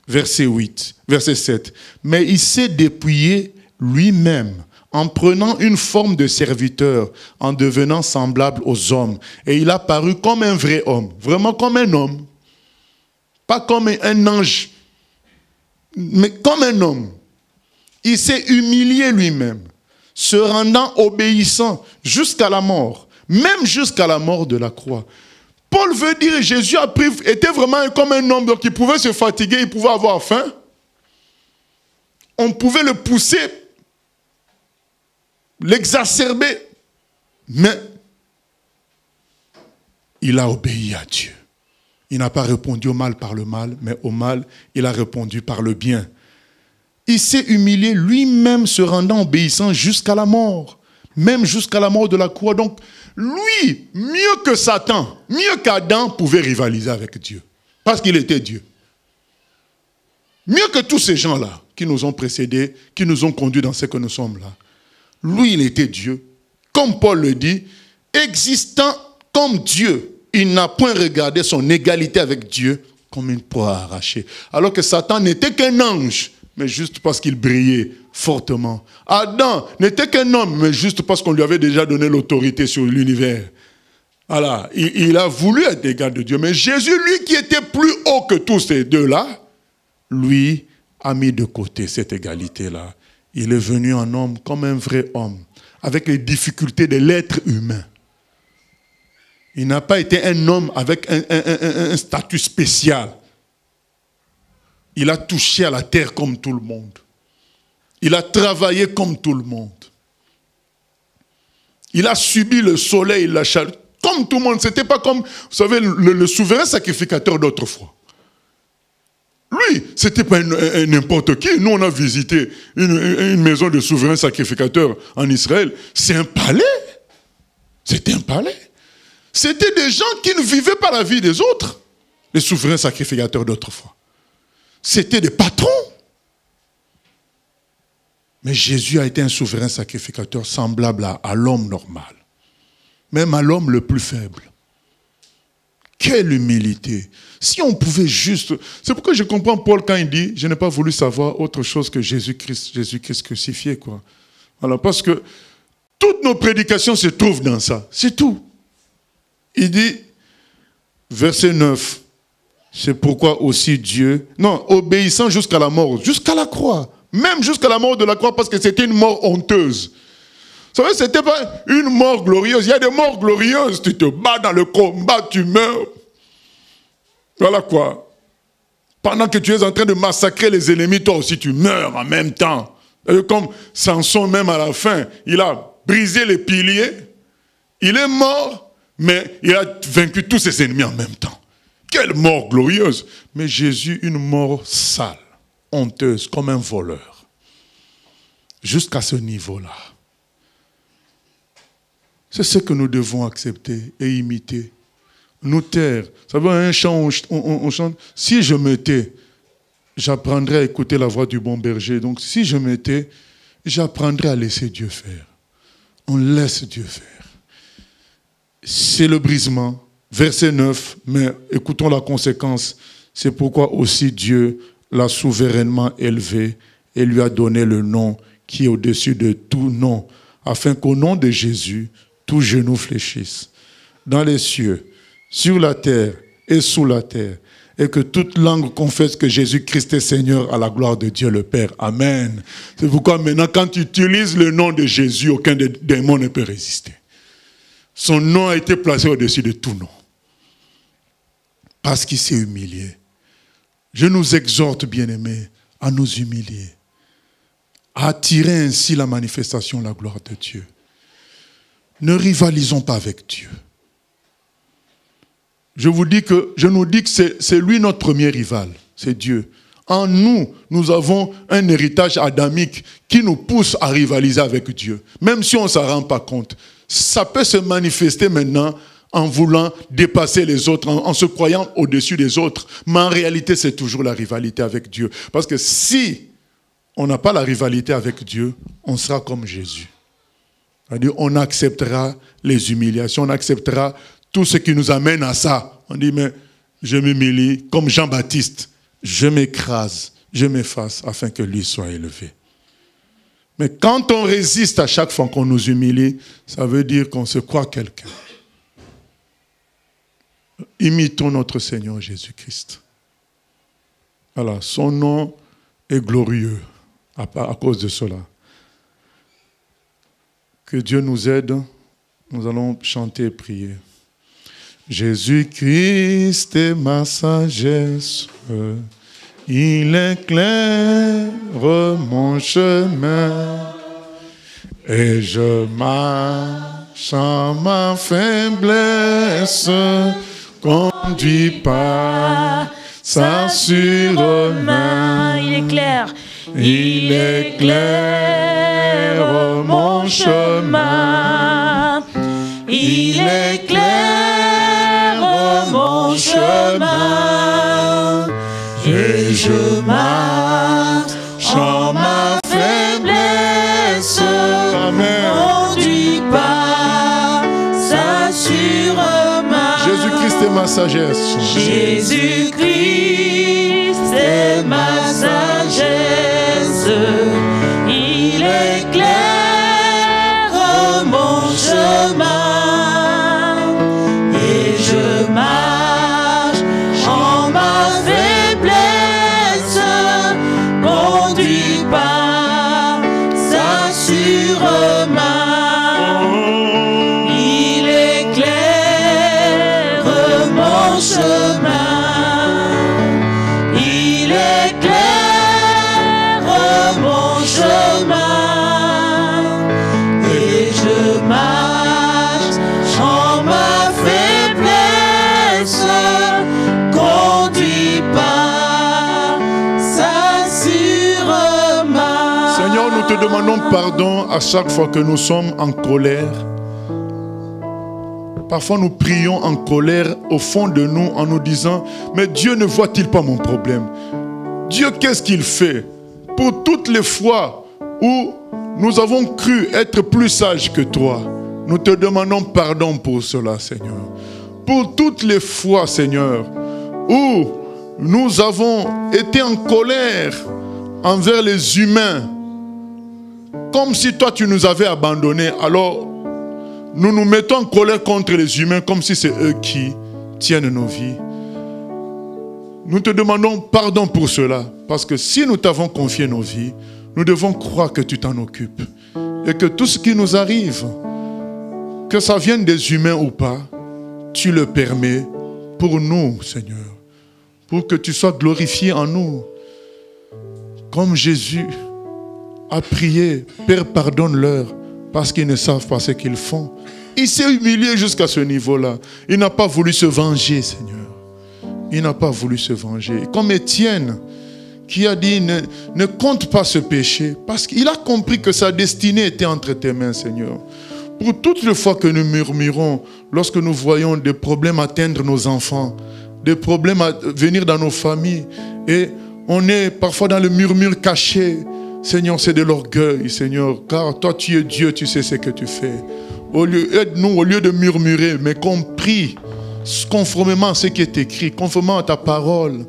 A: Verset 7. Mais il s'est dépouillé lui-même en prenant une forme de serviteur, en devenant semblable aux hommes. Et il a paru comme un vrai homme, vraiment comme un homme. Pas comme un ange, mais comme un homme. Il s'est humilié lui-même, se rendant obéissant jusqu'à la mort, même jusqu'à la mort de la croix. Paul veut dire, Jésus était vraiment comme un homme, donc il pouvait se fatiguer, il pouvait avoir faim. On pouvait le pousser, l'exacerber, mais il a obéi à Dieu. Il n'a pas répondu au mal par le mal, mais au mal, il a répondu par le bien. Il s'est humilié lui-même, se rendant obéissant jusqu'à la mort, même jusqu'à la mort de la croix. Donc, lui, mieux que Satan, mieux qu'Adam, pouvait rivaliser avec Dieu, parce qu'il était Dieu. Mieux que tous ces gens-là qui nous ont précédés, qui nous ont conduits dans ce que nous sommes là. Lui, il était Dieu. Comme Paul le dit, existant comme Dieu, il n'a point regardé son égalité avec Dieu comme une proie arrachée. Alors que Satan n'était qu'un ange, mais juste parce qu'il brillait fortement. Adam n'était qu'un homme, mais juste parce qu'on lui avait déjà donné l'autorité sur l'univers. Voilà, il a voulu être égal de Dieu. Mais Jésus, lui qui était plus haut que tous ces deux-là, lui a mis de côté cette égalité-là. Il est venu en homme comme un vrai homme, avec les difficultés de l'être humain. Il n'a pas été un homme avec un statut spécial. Il a touché à la terre comme tout le monde. Il a travaillé comme tout le monde. Il a subi le soleil, la chaleur, comme tout le monde. C'était pas comme, vous savez, le souverain sacrificateur d'autrefois. Lui, c'était pas n'importe qui. Nous, on a visité une maison de souverain sacrificateur en Israël. C'est un palais. C'était un palais. C'était des gens qui ne vivaient pas la vie des autres. Les souverains sacrificateurs d'autrefois. C'était des patrons. Mais Jésus a été un souverain sacrificateur semblable à l'homme normal. Même à l'homme le plus faible. Quelle humilité! Si on pouvait juste... C'est pourquoi je comprends Paul quand il dit « Je n'ai pas voulu savoir autre chose que Jésus-Christ crucifié. » Voilà, parce que toutes nos prédications se trouvent dans ça. C'est tout. Il dit, verset 9, c'est pourquoi aussi Dieu... Non, obéissant jusqu'à la mort, jusqu'à la croix. Même jusqu'à la mort de la croix, parce que c'était une mort honteuse. Vous savez, ce n'était pas une mort glorieuse. Il y a des morts glorieuses. Tu te bats dans le combat, tu meurs. Voilà quoi. Pendant que tu es en train de massacrer les ennemis, toi aussi tu meurs en même temps. Et comme Samson même à la fin, il a brisé les piliers. Il est mort, mais il a vaincu tous ses ennemis en même temps. Quelle mort glorieuse. Mais Jésus, une mort sale, honteuse, comme un voleur. Jusqu'à ce niveau-là. C'est ce que nous devons accepter et imiter. Nous taire. Ça veut un chant, on chante. Si je me tais, j'apprendrai à écouter la voix du bon berger. Donc si je me tais, j'apprendrai à laisser Dieu faire. On laisse Dieu faire. C'est le brisement. Verset 9, mais écoutons la conséquence. C'est pourquoi aussi Dieu l'a souverainement élevé et lui a donné le nom qui est au-dessus de tout nom, afin qu'au nom de Jésus, tout genou fléchisse, dans les cieux, sur la terre et sous la terre, et que toute langue confesse que Jésus-Christ est Seigneur à la gloire de Dieu le Père. Amen. C'est pourquoi maintenant, quand tu utilises le nom de Jésus, aucun démon ne peut résister. Son nom a été placé au-dessus de tout nom. Parce qu'il s'est humilié. Je nous exhorte, bien-aimés, à nous humilier, à attirer ainsi la manifestation de la gloire de Dieu. Ne rivalisons pas avec Dieu. Je nous dis que c'est lui notre premier rival, c'est Dieu. En nous, nous avons un héritage adamique qui nous pousse à rivaliser avec Dieu. Même si on ne s'en rend pas compte. Ça peut se manifester maintenant en voulant dépasser les autres, en se croyant au-dessus des autres. Mais en réalité, c'est toujours la rivalité avec Dieu. Parce que si on n'a pas la rivalité avec Dieu, on sera comme Jésus. C'est-à-dire, on acceptera les humiliations, on acceptera tout ce qui nous amène à ça. On dit, mais je m'humilie comme Jean-Baptiste. Je m'écrase, je m'efface afin que lui soit élevé. Mais quand on résiste à chaque fois qu'on nous humilie, ça veut dire qu'on se croit quelqu'un. Imitons notre Seigneur Jésus-Christ. Voilà, son nom est glorieux à cause de cela. Que Dieu nous aide. Nous allons chanter et prier. Jésus-Christ est ma sagesse. Il éclaire mon chemin. Et je marche en ma faiblesse. Conduit par sa sûre main.
C: Il éclaire.
A: Il éclaire mon chemin.
C: Il éclaire mon chemin.
A: Et je marche en ma faiblesse. Amen.
C: Conduit par sa sûre main.
A: Jésus-Christ est ma sagesse.
C: Jésus-Christ est ma sagesse. Il éclaire mon chemin. Et je marche en ma faiblesse. Conduit par sa sûre main. Il éclaire mon chemin. Il éclaire mon chemin. Et je marche en ma faiblesse. Conduit par sa sûre main.
A: Seigneur, nous te demandons pardon à chaque fois que nous sommes en colère. Parfois nous prions en colère au fond de nous en nous disant, mais Dieu ne voit-il pas mon problème? Dieu, qu'est-ce qu'il fait? Pour toutes les fois où nous avons cru être plus sages que toi, nous te demandons pardon pour cela, Seigneur. pour toutes les fois, Seigneur, où nous avons été en colère envers les humains, comme si toi tu nous avais abandonnés. Alors, nous nous mettons en colère contre les humains comme si c'est eux qui tiennent nos vies. Nous te demandons pardon pour cela, parce que si nous t'avons confié nos vies, nous devons croire que tu t'en occupes. Et que tout ce qui nous arrive, que ça vienne des humains ou pas, tu le permets pour nous, Seigneur. Pour que tu sois glorifié en nous. Comme Jésus a prié, Père, pardonne-leur, parce qu'ils ne savent pas ce qu'ils font. Il s'est humilié jusqu'à ce niveau-là. Il n'a pas voulu se venger, Seigneur. Il n'a pas voulu se venger. Comme Étienne, qui a dit, ne compte pas ce péché, parce qu'il a compris que sa destinée était entre tes mains, Seigneur. Pour toutes les fois que nous murmurons, lorsque nous voyons des problèmes atteindre nos enfants, des problèmes venir dans nos familles, et on est parfois dans le murmure caché, Seigneur, c'est de l'orgueil, Seigneur, car toi tu es Dieu, tu sais ce que tu fais. Aide-nous, au lieu de murmurer, mais qu'on prie conformément à ce qui est écrit, conformément à ta parole,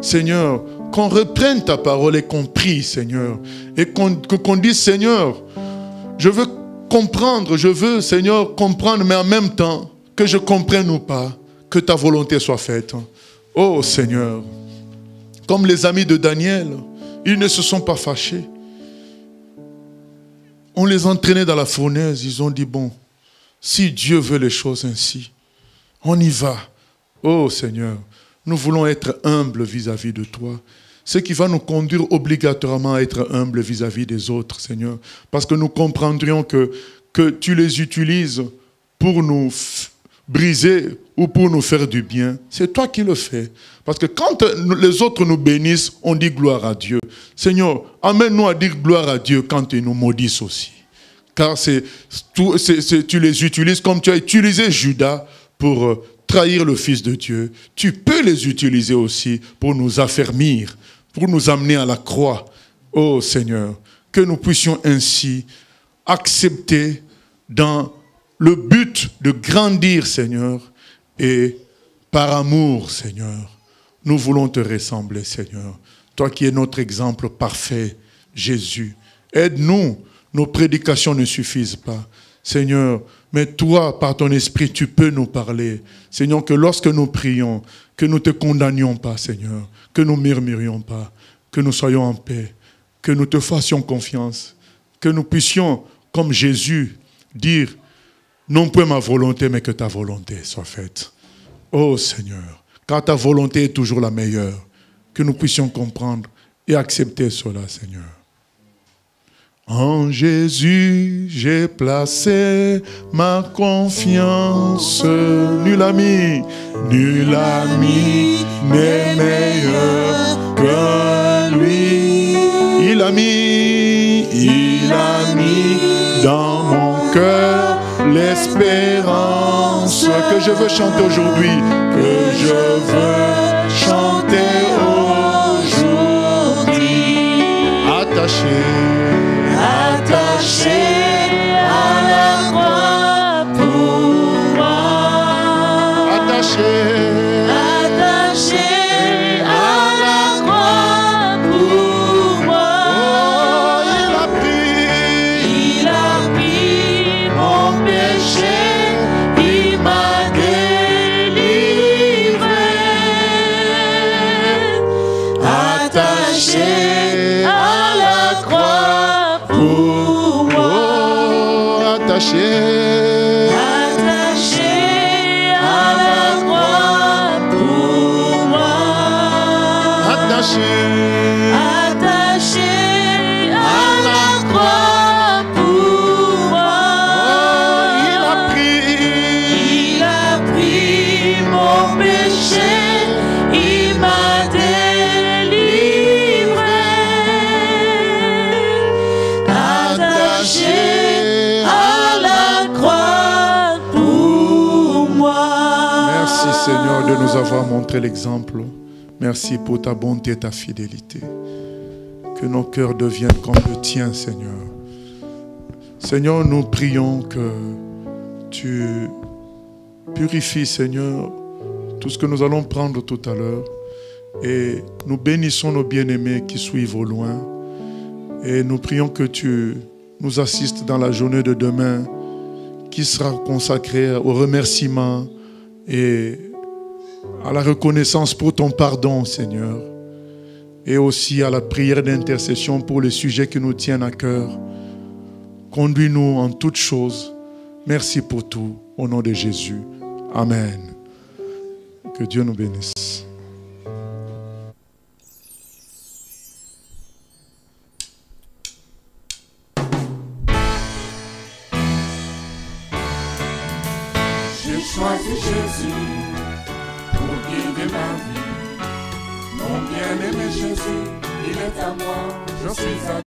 A: Seigneur, qu'on reprenne ta parole et qu'on prie, Seigneur, et qu'on dise, Seigneur, je veux comprendre, je veux, Seigneur, comprendre, mais en même temps, que je comprenne ou pas, que ta volonté soit faite. Oh Seigneur, comme les amis de Daniel, ils ne se sont pas fâchés. On les entraînait dans la fournaise, ils ont dit, bon, si Dieu veut les choses ainsi, on y va. Oh Seigneur, nous voulons être humbles vis-à-vis de toi. Ce qui va nous conduire obligatoirement à être humbles vis-à-vis des autres, Seigneur. Parce que nous comprendrions que tu les utilises pour nous briser ou pour nous faire du bien. C'est toi qui le fais. Parce que quand les autres nous bénissent, on dit gloire à Dieu. Seigneur, amène-nous à dire gloire à Dieu quand ils nous maudissent aussi. Car tu les utilises comme tu as utilisé Judas pour trahir le Fils de Dieu. Tu peux les utiliser aussi pour nous affermir, pour nous amener à la croix. Oh Seigneur, que nous puissions ainsi accepter dans le but de grandir, Seigneur, et par amour, Seigneur, nous voulons te ressembler, Seigneur. Toi qui es notre exemple parfait, Jésus. Aide-nous, nos prédications ne suffisent pas. Seigneur, mais toi, par ton esprit, tu peux nous parler. Seigneur, que lorsque nous prions, que nous ne te condamnions pas, Seigneur, que nous ne murmurions pas, que nous soyons en paix, que nous te fassions confiance, que nous puissions, comme Jésus, dire, non point ma volonté, mais que ta volonté soit faite. Oh Seigneur, car ta volonté est toujours la meilleure, que nous puissions comprendre et accepter cela, Seigneur. En Jésus, j'ai placé ma confiance. Nul ami n'est meilleur que lui. Il a mis dans mon cœur l'espérance que je veux chanter aujourd'hui, attaché
C: à la croix pour moi. Attaché à la croix pour moi.
A: Oh, il a pris
C: mon péché, il m'a délivré. Attaché à la croix pour moi.
A: attaché
C: à la croix pour moi.
A: attaché
C: À la croix pour moi.
A: il a
C: pris mon péché, il m'a délivré. Attaché à la croix pour moi.
A: Merci Seigneur de nous avoir montré l'exemple. Merci pour ta bonté et ta fidélité. Que nos cœurs deviennent comme le tien, Seigneur. Seigneur, nous prions que tu Purifie, Seigneur, tout ce que nous allons prendre tout à l'heure. Et nous bénissons nos bien-aimés qui suivent au loin. Et nous prions que tu nous assistes dans la journée de demain, qui sera consacrée au remerciement et à la reconnaissance pour ton pardon, Seigneur. Et aussi à la prière d'intercession pour les sujets qui nous tiennent à cœur. Conduis-nous en toutes choses. Merci pour tout. Au nom de Jésus. Amen. Que Dieu nous bénisse.
F: J'ai choisi Jésus pour guider ma vie. Mon bien-aimé Jésus, il est à moi, je suis à